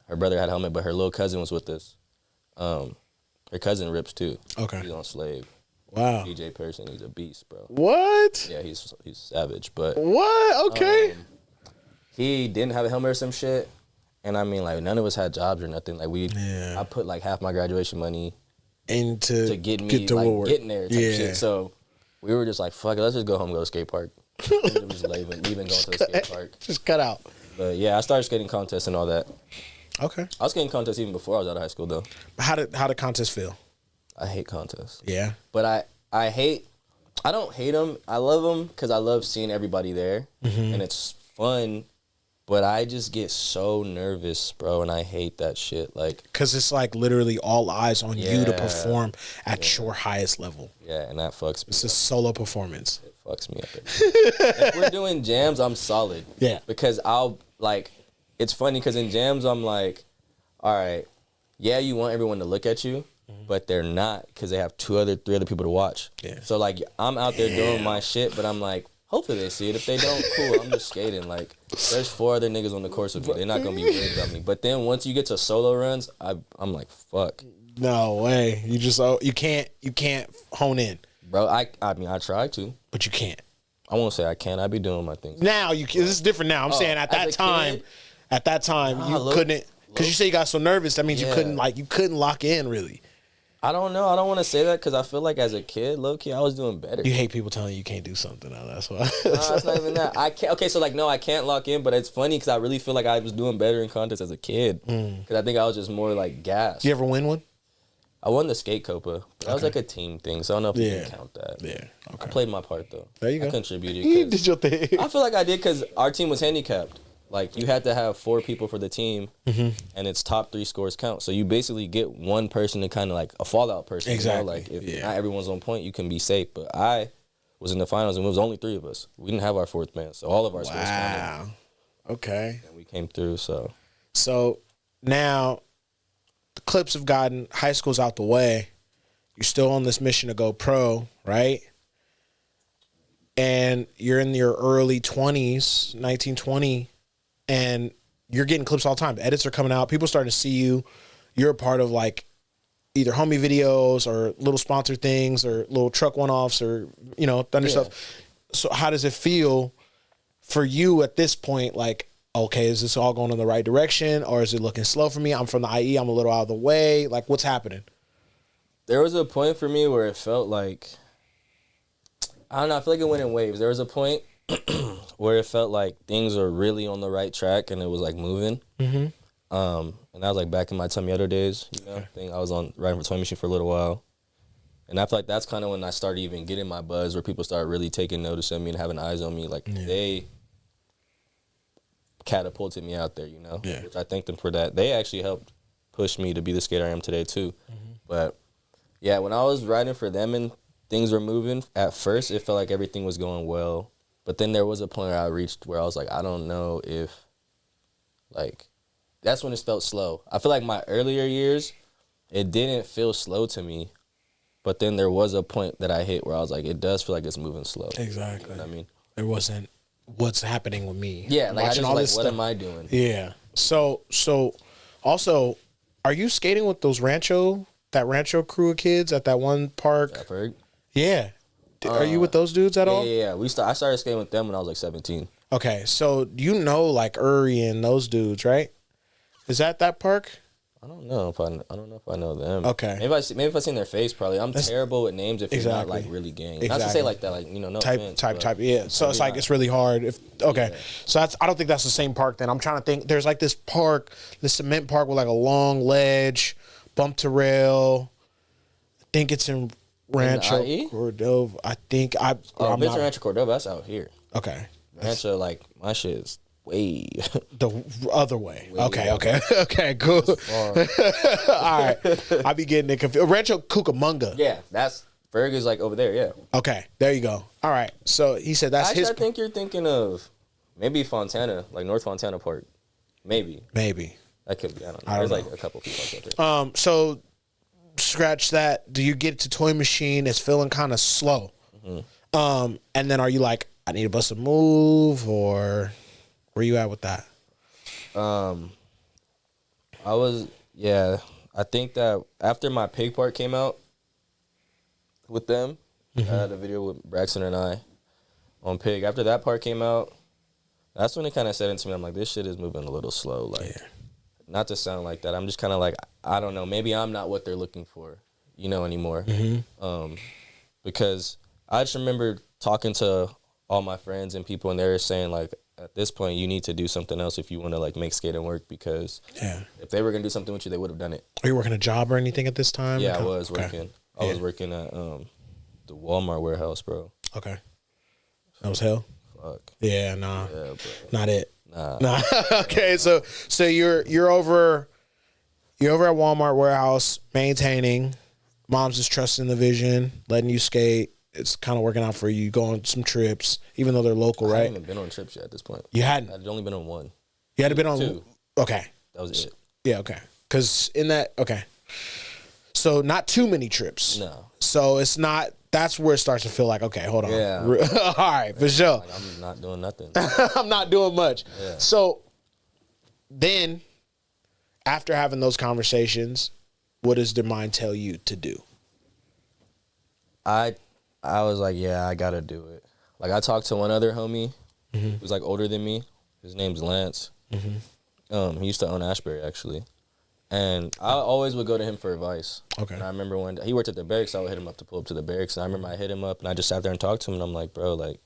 her brother had a helmet, but her little cousin was with us. Her cousin rips, too. Okay. He's on Slave. Wow. DJ Pearson, he's a beast, bro. What? Yeah, he's savage, but... What? Okay. He didn't have a helmet or some shit. And I mean, like, none of us had jobs or nothing. Like, I put, like, half my graduation money to get me, like, getting there type shit. So we were just like, fuck it, let's just go home and go to the skate park. We were just leaving going to the skate park. Just cut out. But yeah, I started skating contests and all that. Okay. I was skating contests even before I was out of high school, though. How did contests feel? I hate contests. Yeah. But I don't hate them. I love them because I love seeing everybody there. Mm-hmm. And it's fun. But I just get so nervous, bro, and I hate that shit. Like, because it's like literally all eyes on you to perform at your highest level. Yeah, and that fucks me. It's a solo performance. It fucks me up. If we're doing jams, I'm solid. Yeah. Because it's funny because in jams, I'm like, all right, yeah, you want everyone to look at you, but they're not because they have 3 other people to watch. Yeah. So, like, I'm out there doing my shit, but I'm like, hopefully they see it. If they don't, cool. I'm just skating. Like, there's 4 other niggas on the course with me. They're not gonna be worried about me. But then once you get to solo runs, I'm like, fuck. No way. You can't hone in, bro. I mean, I tried to, but you can't. I won't say I can't. I be doing my things. Now you can. This is different. Now I'm saying at that time, you couldn't. Because you say you got so nervous, that means you couldn't lock in really. I don't know. I don't want to say that because I feel like as a kid, low key, I was doing better. You hate people telling you can't do something now. That's why. No, it's not even that. I can't. Okay, so like, no, I can't lock in. But it's funny because I really feel like I was doing better in contests as a kid. Because I think I was just more like gassed. You ever win one? I won the Skate-Copa. But that was like a team thing, so I don't know if you can count that. Yeah. Okay. I played my part though. There you go. I contributed. You did your thing. I feel like I did because our team was handicapped. Like, you had to have 4 people for the team, and its top 3 scores count. So you basically get one person to kind of like a fallout person. Exactly. You know? Like, if not everyone's on point, you can be safe. But I was in the finals, and it was only 3 of us. We didn't have our 4th man, so all of our scores counted. Wow. Okay. And we came through, so. So now the Clips have gotten high school's out the way. You're still on this mission to go pro, right? And you're in your early 20s, 19, 20, and you're getting clips all the time. The edits are coming out. People starting to see you. You're a part of like either homie videos or little sponsored things or little truck one-offs or, you know, thunder stuff. So how does it feel for you at this point? Like, okay, is this all going in the right direction or is it looking slow for me? I'm from the IE. I'm a little out of the way. Like, what's happening? There was a point for me where it felt like, I don't know, I feel like it went in waves. There was a point where it felt like things are really on the right track and it was like moving. And that was like back in my Tomioto days, you know. I think I was riding for Toy Machine for a little while. And I feel like that's kind of when I started even getting my buzz where people started really taking notice of me and having eyes on me. Like they catapulted me out there, you know. Which I thank them for that. They actually helped push me to be the skater I am today too. But yeah, when I was riding for them and things were moving, at first it felt like everything was going well. But then there was a point where I reached where I was like, I don't know if, like, that's when it felt slow. I feel like my earlier years, it didn't feel slow to me. But then there was a point that I hit where I was like, it does feel like it's moving slow. Exactly. You know what I mean? There wasn't what's happening with me. Yeah, like watching I all just this like, stuff. what am I doing? Yeah. So also, are you skating with those that Rancho crew of kids at that one park? I've heard. Yeah. Are you with those dudes at all? Yeah. I started skating with them when I was like 17. Okay, so you know like Uri and those dudes, right? Is that park? I don't know if I know them. Okay. Maybe if I seen their face, probably. I'm terrible with names if you're not like really gang. Not to say like that, like, you know, no offense, type. Yeah. So it's like it's really hard. So I don't think that's the same park. Then I'm trying to think. There's like this park, the cement park with like a long ledge, bump to rail. I think it's in Rancho Cordova. I think I'm not. Rancho Cordova. That's out here. Okay. Rancho, like, my shit is way the other way. Okay, cool. All right, I be getting it confused. Rancho Cucamonga. Yeah, that's Ferg is like over there. Yeah. Okay, there you go. All right, so he said that's actually, his. I think you're thinking of maybe Fontana, like North Fontana Park. Maybe that could be. I don't know. There's like a couple people out there. So scratch that. Do you get to Toy Machine? It's feeling kind of slow. And then are you like, I need to bust a move, or where you at with that? I think that after my pig part came out with them, I had a video with Braxton and I on pig. After that part came out, that's when it kind of set into me. I'm like, this shit is moving a little slow. Like, not to sound like that. I'm just kind of like, I don't know. Maybe I'm not what they're looking for, you know, anymore. Because I just remember talking to all my friends and people, and they were saying, like, at this point, you need to do something else if you want to, like, make skating work, because if they were going to do something with you, they would have done it. Are you working a job or anything at this time? Yeah, I was working. I was working at the Walmart warehouse, bro. Okay. That was hell? Fuck. Yeah, nah. Yeah, bro. Not it. Nah. Okay, so you're over at Walmart warehouse, maintaining. Mom's just trusting the vision, letting you skate. It's kind of working out for you. Go on some trips, even though they're local, right? I haven't even been on trips yet at this point. You hadn't? I'd only been on one. You had been on 2. Okay. That was it. Yeah, okay. Because in that, okay. So not too many trips. No. So it's not, that's where it starts to feel like, okay, hold on. Yeah. All right, for sure. Like, I'm not doing nothing. I'm not doing much. Yeah. So then, after having those conversations, what does their mind tell you to do? I was like, yeah, I gotta do it. Like, I talked to one other homie who's like older than me. His name's Lance. He used to own Ashbury actually, and I always would go to him for advice. Okay. And I remember when he worked at the barracks, I would hit him up to pull up to the barracks. And I remember I hit him up and I just sat there and talked to him, and I'm like, bro, like,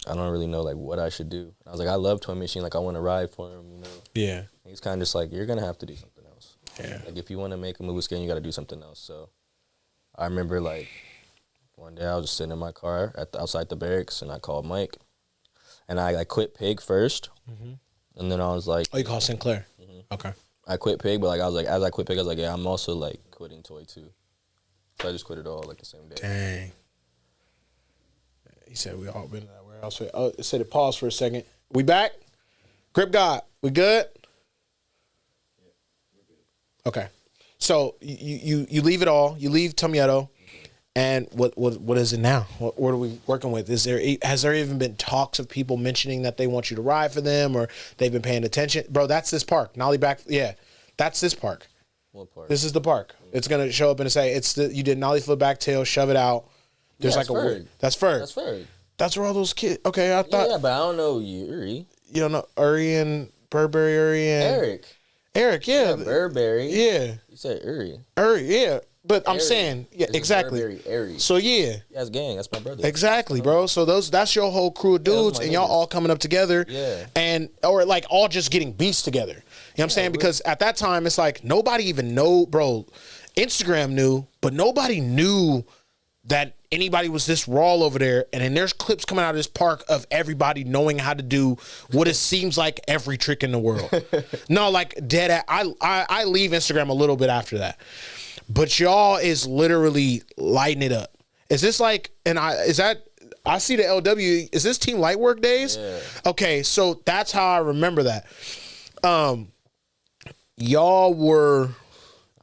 I don't really know like what I should do. And I was like, I love Toy Machine, like I want to ride for him, you know. Yeah. And he's kind of just like, you're gonna have to do something else. Yeah. Like if you want to make a move with skating, you got to do something else. So I remember like one day I was just sitting in my car outside the barracks, and I called Mike, and I quit Pig first, and then I was like, Oh, you call Sinclair? Okay. I quit Pig, but like I was like, as I quit Pig, I was like, yeah, I'm also like quitting Toy too. So I just quit it all like the same day. Dang. He said we all been in that warehouse. Oh, it said it paused for a second. We back? Grip God, we good? Okay. So you leave it all. You leave Tomieto, and what is it now? What are we working with? Has there even been talks of people mentioning that they want you to ride for them, or they've been paying attention? Bro, that's this park. Nollie back. Yeah, that's this park. What park? This is the park. It's gonna show up and say you did nollie flip back tail, shove it out. There's like Ferg. That's Ferg. That's Ferg. That's where all those kids. Okay, I thought. Yeah, but I don't know Yuri. You don't know Uri and Burberry, Uri and Eric, yeah. Burberry. Yeah. You said Uri. Yeah. But I'm Ari. saying, yeah, This is exactly. Burberry, Ari. So yeah. That's gang. That's my brother. Exactly, bro. So that's your whole crew of dudes, my and y'all niggas. all coming up together, Yeah. or like all just getting beasts together. You know what I'm saying? Because at that time, it's like nobody even know, bro. Instagram knew, but nobody knew that anybody was this raw over there. And then there's clips coming out of this park of everybody knowing how to do what it seems like every trick in the world. No, like dead. I leave Instagram a little bit after that. But y'all is literally lighting it up. Is this like, I see the LW, is this Team Lightwork days? Yeah. Okay, so that's how I remember that. Y'all were,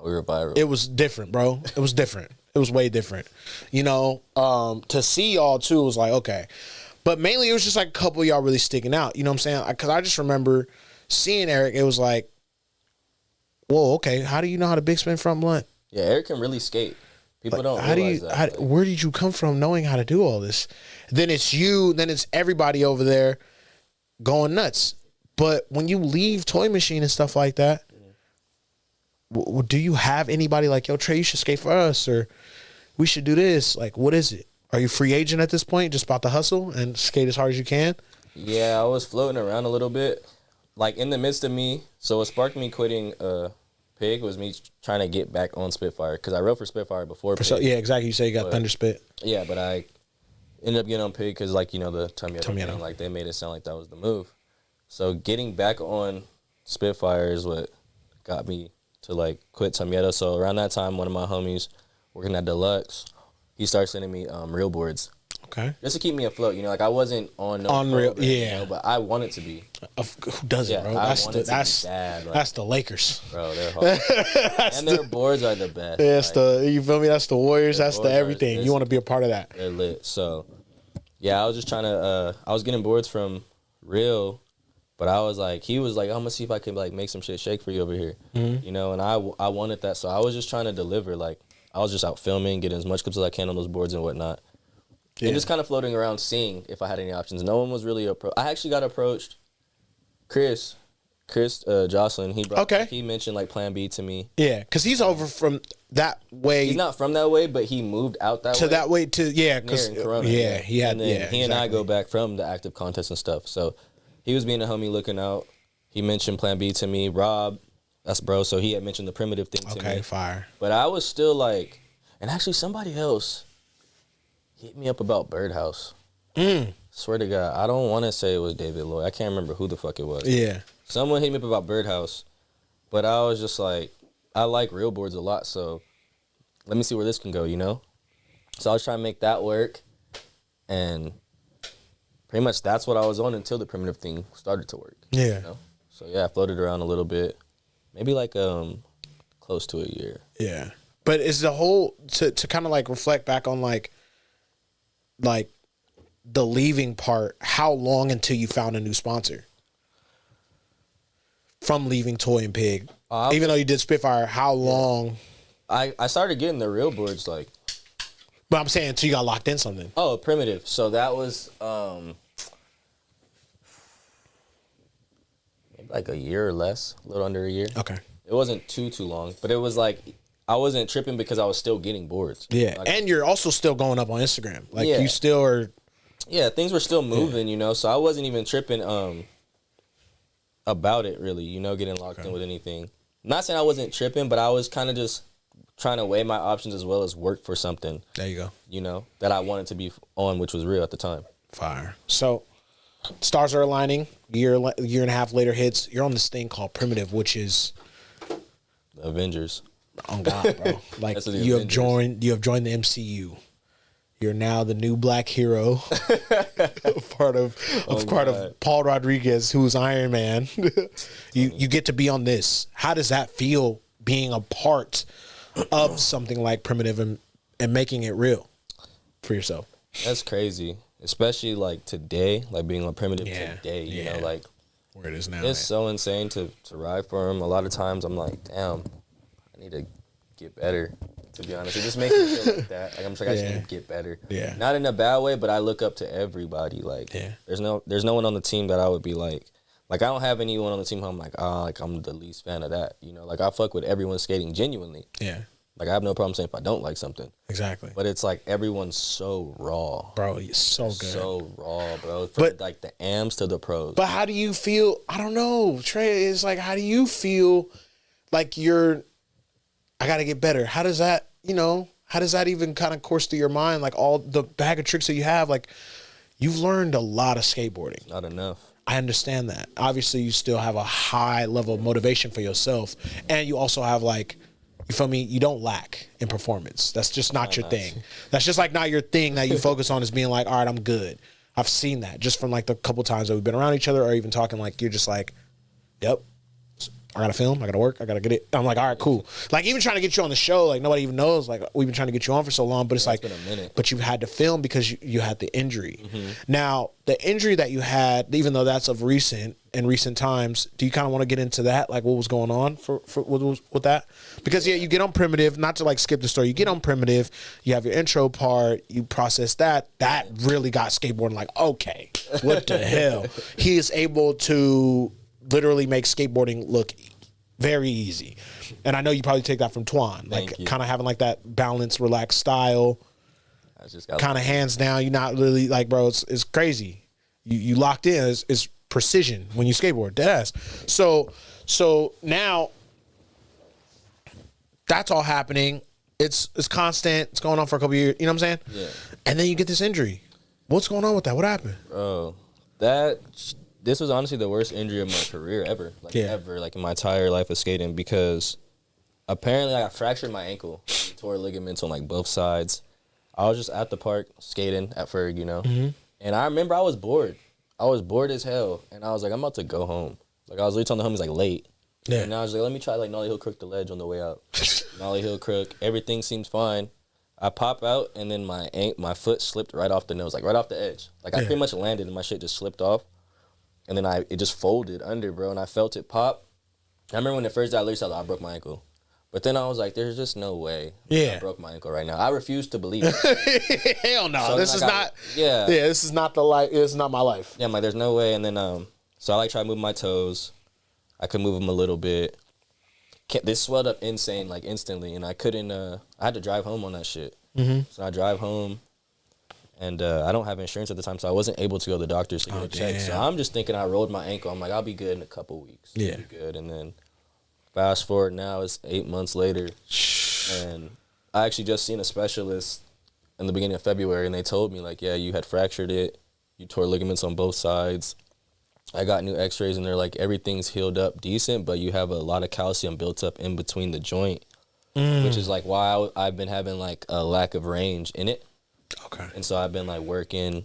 We were viral. it was different, bro. It was different. It was way different. You know, to see y'all too was like, okay. But mainly it was just like a couple of y'all really sticking out. You know what I'm saying? Because I just remember seeing Eric, it was like, whoa, okay, how do you know how to big spin front blunt? Yeah, Eric can really skate. People don't How do realize you? that. Like, Where did you come from knowing how to do all this? Then it's you. Then it's everybody over there going nuts. But when you leave Toy Machine and stuff like that, do you have anybody like, yo, Trey, you should skate for us, or we should do this? Like, what is it? Are you free agent at this point, just about to hustle and skate as hard as you can? yeah, I was floating around a little bit, like in the midst of me. So what sparked me quitting Pig was me trying to get back on Spitfire, because I rode for Spitfire before Pig. Yeah, exactly. You say you got Thunder Spit. Yeah, but I ended up getting on Pig because, like, you know, the Tomieto Tomieto. thing, like, they made it sound like that was the move. So getting back on Spitfire is what got me to, like, quit Tomieto. So around that time, one of my homies working at Deluxe, he started sending me real boards. Okay. Just to keep me afloat, you know, like I wasn't on no Unreal, program, yeah. You know, but I wanted to be. Who doesn't, Yeah, bro? I That's wanted the, to be that's bad, like, that's the Lakers. bro, they're hard. And their boards are the best. That's like, you feel me? That's the Warriors. their That's the boards are everything. just- You want to be a part of that. They're lit. So, yeah, I was just trying to. I was getting boards from Real, but I was like, he was like, I'm gonna see if I can like make some shit shake for you over here, you know. And I wanted that, so I was just trying to deliver. Like, I was just out filming, getting as much clips as I can on those boards and whatnot. Yeah. And just kind of floating around, seeing if I had any options. No one was really I actually got approached. Chris Jocelyn. He mentioned like Plan B to me. Yeah, because he's over from that way. He's not from that way, but he moved out that to way. that way to because Near in Corona, he had and then he and I exactly. go back from the active contest and stuff. So he was being a homie looking out. He mentioned Plan B to me. Rob, that's bro. So he had mentioned the primitive thing to me. Okay, fire. But I was still like, and actually somebody else hit me up about Birdhouse. Swear to God, I don't want to say it was David Lloyd. I can't remember who the fuck it was. Yeah. Someone hit me up about Birdhouse, but I was just like, I like real boards a lot, so let me see where this can go, you know? So I was trying to make that work, and pretty much that's what I was on until the primitive thing started to work. Yeah. You know? So yeah, I floated around a little bit, maybe like close to a year. Yeah. But is the whole to kind of like reflect back on like the leaving part, how long until you found a new sponsor? From leaving Toy and Pig. Even though you did Spitfire, how long? I started getting the real boards like, But I'm saying until you got locked in something. oh, primitive. So that was maybe like a year or less, a little under a year. Okay. It wasn't too long, but it was like I wasn't tripping because I was still getting boards. Yeah, like, and you're also still going up on Instagram. Like yeah. you still are. Yeah, things were still moving, you know. So I wasn't even tripping about it really, you know, getting locked in with anything. Not saying I wasn't tripping, but I was kind of just trying to weigh my options as well as work for something. There you go. You know, that I wanted to be on, which was real at the time. Fire. So, stars are aligning. Year and a half later hits. You're on this thing called Primitive, which is The Avengers. On God, bro. Like you have joined the MCU. You're now the new black hero, part of Paul Rodriguez, who's Iron Man. you get to be on this. How does that feel being a part of something like Primitive and making it real for yourself? That's crazy, especially like today, like being on Primitive today. You know, like where it is now. It's so insane to ride for him. A lot of times I'm like, damn, I need to get better. To be honest, it just makes me feel like that. Like I'm just like, I just need to get better. Yeah. Not in a bad way, but I look up to everybody. Like, there's no one on the team that I would be like I don't have anyone on the team who I'm like, I'm the least fan of that. You know, like I fuck with everyone skating genuinely. Yeah. Like I have no problem saying if I don't like something. Exactly. But it's like everyone's so raw. Bro, it's so good. So raw, bro. From like the AMs to the pros. But how do you feel? I don't know, Trey. It's like, how do you feel like I got to get better? How does that, how does that even kind of course through your mind? Like all the bag of tricks that you have, like you've learned a lot of skateboarding. Not enough. I understand that. Obviously, you still have a high level of motivation for yourself. And you also have like, you feel me? You don't lack in performance. That's just not your thing. That's just like not your thing that you focus on as being like, all right, I'm good. I've seen that just from like the couple times that we've been around each other or even talking, like you're just like, yep. I gotta film, I gotta work, I gotta get it. I'm like, all right, cool. Like even trying to get you on the show, like nobody even knows. Like we've been trying to get you on for so long, but it's like, been a minute. But you've had to film because you had the injury. Now the injury that you had, even though that's of recent times, do you kind of want to get into that? Like what was going on with that? Because you get on Primitive, not to like skip the story. You get on Primitive, you have your intro part, you process that. That really got skateboarding like, okay, what the hell? He is able to literally make skateboarding look very easy. And I know you probably take that from Twan, like kind of having like that balanced, relaxed style, kind of hands down. You're not really like, bro, it's crazy. You locked in. It's precision when you skateboard, deadass. So now that's all happening. It's constant. It's going on for a couple years. You know what I'm saying? Yeah. And then you get this injury. What's going on with that? What happened? Bro, this was honestly the worst injury of my career ever. Ever, like in my entire life of skating, because apparently I fractured my ankle, tore ligaments on like both sides. I was just at the park skating at Ferg, and I remember I was bored. I was bored as hell, and I was like, I'm about to go home. Like I was literally telling the homies like late. Yeah. And I was like, let me try like nollie heel crook the ledge on the way out. Nollie heel crook, everything seems fine. I pop out, and then my foot slipped right off the nose, like right off the edge. Like I pretty much landed, and my shit just slipped off. And then it just folded under, bro, and I felt it pop. I remember when the first day I literally I broke my ankle. But then I was like, there's just no way I broke my ankle right now. I refuse to believe it. Hell no. So this is not this is not the life. It's not my life. Yeah, I'm like, there's no way. And then so I like tried moving my toes. I could move them a little bit. This swelled up insane, like instantly, and I couldn't I had to drive home on that shit. So I drive home. And I don't have insurance at the time, so I wasn't able to go to the doctors to get a check. So I'm just thinking I rolled my ankle. I'm like, I'll be good in a couple weeks. Yeah. I'll be good. And then fast forward now, it's 8 months later. And I actually just seen a specialist in the beginning of February, and they told me, like, yeah, you had fractured it. You tore ligaments on both sides. I got new x-rays, and they're like, everything's healed up decent, but you have a lot of calcium built up in between the joint, which is like why I've been having like a lack of range in it. Okay. And so I've been like working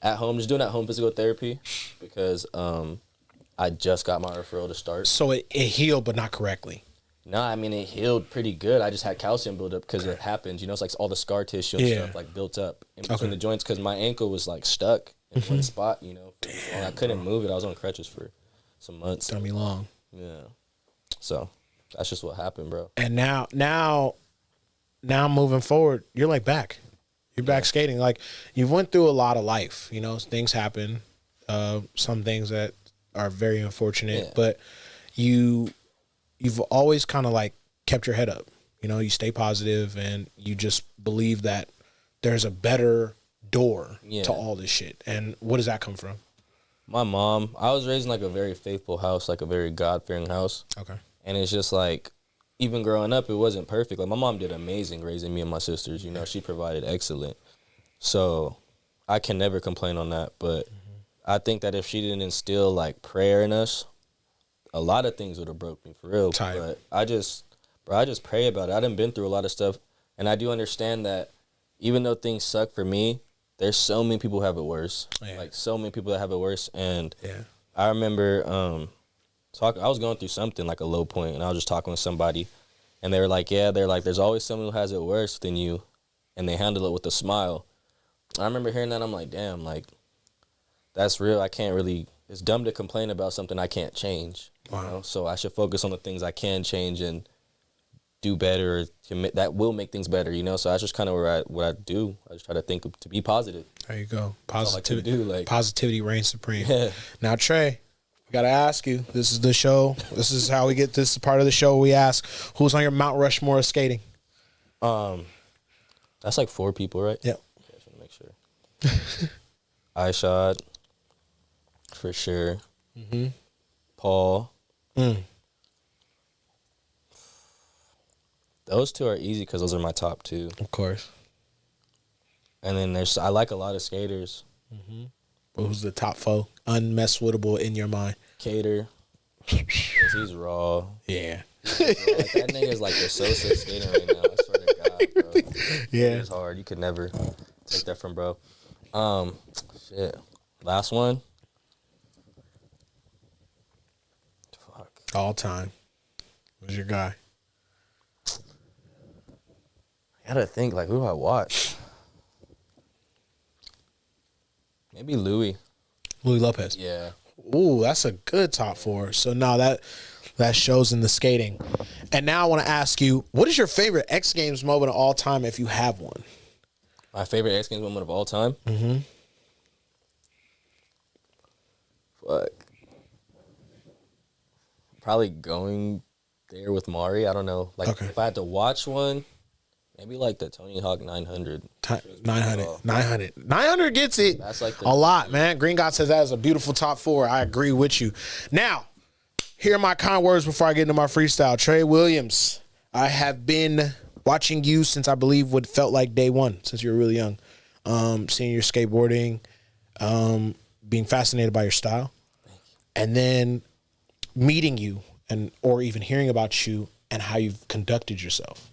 at home, just doing at home physical therapy because I just got my referral to start. So it healed, but not correctly. No, I mean, it healed pretty good. I just had calcium buildup because it happens. It's like all the scar tissue and stuff like built up in between the joints because my ankle was like stuck in one spot, and I couldn't move it. I was on crutches for some months. Took me long. Yeah. So that's just what happened, bro. And now moving forward, you're like back. You're back skating. Like, you went through a lot of life, things happen. Some things that are very unfortunate. Yeah. But you've always kind of like kept your head up. You know, you stay positive and you just believe that there's a better door to all this shit. And what does that come from? My mom, I was raised in like a very faithful house, like a very God-fearing house. Okay. And it's just like, even growing up, it wasn't perfect. Like, my mom did amazing raising me and my sisters. You know, she provided excellent. So I can never complain on that. But I think that if she didn't instill like prayer in us, a lot of things would have broke me for real. Tight. But I just pray about it. I done been through a lot of stuff, and I do understand that even though things suck for me, there's so many people who have it worse. Yeah. Like, so many people that have it worse. And Yeah. I remember I was going through something like a low point, and I was just talking with somebody, and they were like, there's always someone who has it worse than you, and they handle it with a smile. I remember hearing that. I'm like, damn, like, that's real. I can't really, it's dumb to complain about something I can't change. Wow. You know? So I should focus on the things I can change and do better, that will make things better, you know? So that's just kind of what I do. I just try to think to be positive. There you go. Positivity. Positivity reigns supreme. Yeah. Now, Trey, we got to ask you. This is the show. This is how we get this part of the show. We ask, who's on your Mount Rushmore of skating? That's like 4 people, right? Yep. Okay, I just want to make sure. iShot, for sure. Mm-hmm. Paul. Mm. Those 2 are easy because those are my top 2. Of course. And then I like a lot of skaters. Mm-hmm. Who's the top 4? Unmesswittable in your mind. Cater. He's raw. Yeah. Like, that nigga's like the Sosa skating right now. I swear to God, bro. Yeah. It's hard. You could never take that from bro. Shit. Last one. Fuck. All time. Who's your guy? I gotta think, like, who do I watch? Maybe Louis. Louis Lopez. Yeah. Ooh, that's a good top 4. So now that shows in the skating. And now I want to ask you, what is your favorite X Games moment of all time if you have one? My favorite X Games moment of all time? Mm-hmm. Fuck. Probably going there with Mari. I don't know. Like, Okay. if I had to watch one, maybe like the Tony Hawk 900. 900 gets it. That's like a lot, man. Green God says that is a beautiful top 4. I agree with you. Now, here are my kind words before I get into my freestyle. Tre Williams, I have been watching you since I believe what felt like day one, since you were really young. Seeing your skateboarding, being fascinated by your style, and then meeting you or even hearing about you and how you've conducted yourself.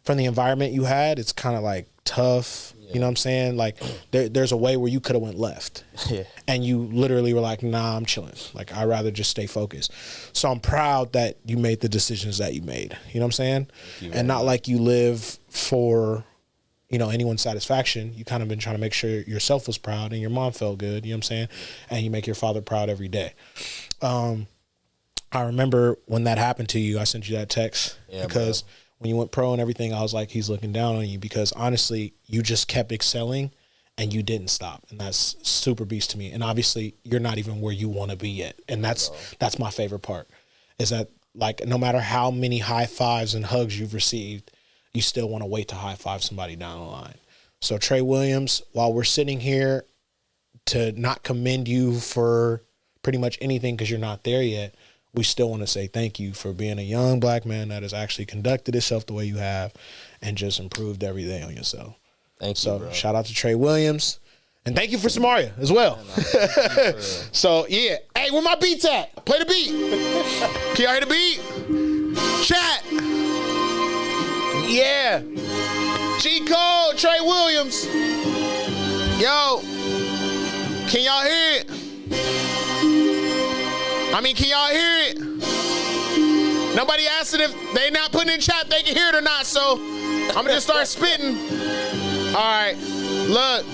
From the environment you had, it's kind of like tough. Yeah. You know what I'm saying? Like there's a way where you could have went left. Yeah. And you literally were like, nah, I'm chilling. Like, I'd rather just stay focused. So I'm proud that you made the decisions that you made. You know what I'm saying? And not like you live for, anyone's satisfaction. You kind of been trying to make sure yourself was proud and your mom felt good. You know what I'm saying? And you make your father proud every day. I remember when that happened to you, I sent you that text because when you went pro and everything, I was like, he's looking down on you because honestly, you just kept excelling and you didn't stop. And that's super beast to me. And obviously you're not even where you want to be yet. And that's my favorite part is that, like, no matter how many high fives and hugs you've received, you still want to wait to high five somebody down the line. So Tre Williams, while we're sitting here to not commend you for pretty much anything because you're not there yet, we still want to say thank you for being a young black man that has actually conducted himself the way you have and just improved every day on yourself. Thank you, So bro. shout out to Tre Williams. And thank you for Samaria as well. So, yeah. Hey, where my beats at? Play the beat. Can y'all hear the beat? Chat. Yeah. G-Code, Tre Williams. Yo. Can y'all hear it? Can y'all hear it? Nobody asked it if they not putting in chat, they can hear it or not. So I'm going to just start spitting. All right. Look.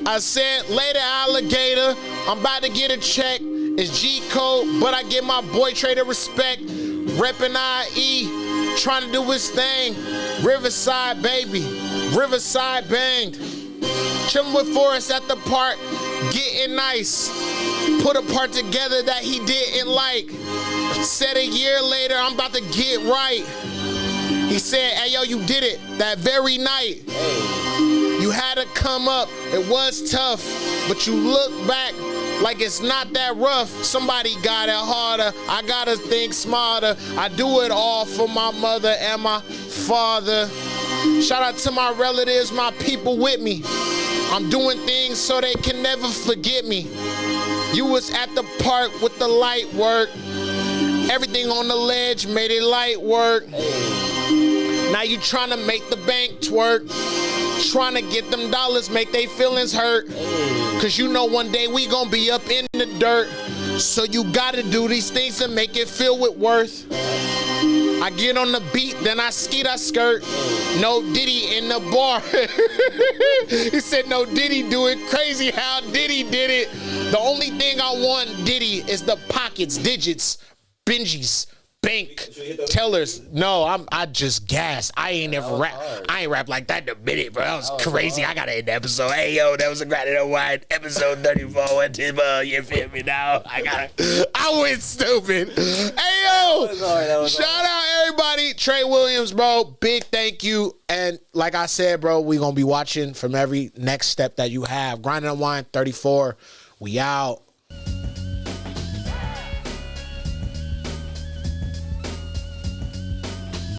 I said, later, alligator, I'm about to get a check. It's G-Code, but I give my boy Tre the respect. Reppin' IE, trying to do his thing. Riverside, baby. Riverside banged. Chillin' with FORREST at the park. Getting nice. Put a part together that he didn't like. Said a year later, I'm about to get right. He said, hey, yo, you did it that very night. You had to come up. It was tough, but you look back like it's not that rough. Somebody got it harder. I gotta think smarter. I do it all for my mother and my father. Shout out to my relatives, my people with me. I'm doing things so they can never forget me. You was at the park with the light work. Everything on the ledge made it light work. Now you trying to make the bank twerk. Trying to get them dollars, make they feelings hurt. Cause you know one day we gonna be up in the dirt. So you gotta do these things and make it feel with worth. I get on the beat, then I skeet, I skirt. No Diddy in the bar. He said no Diddy do it. Crazy how Diddy did it. The only thing I want Diddy is the pockets, digits, Benjis, bank, tellers. No, I just gassed. I ain't never rap. I ain't rap like that in a minute, bro. That was crazy. I gotta end the episode. Hey, yo, that was a Grinding Unwind episode 34. You feel me now? I went stupid. Hey, yo, shout out everybody. Tre Williams, bro. Big thank you. And like I said, bro, we gonna be watching from every next step that you have. Grinding Unwind 34. We out.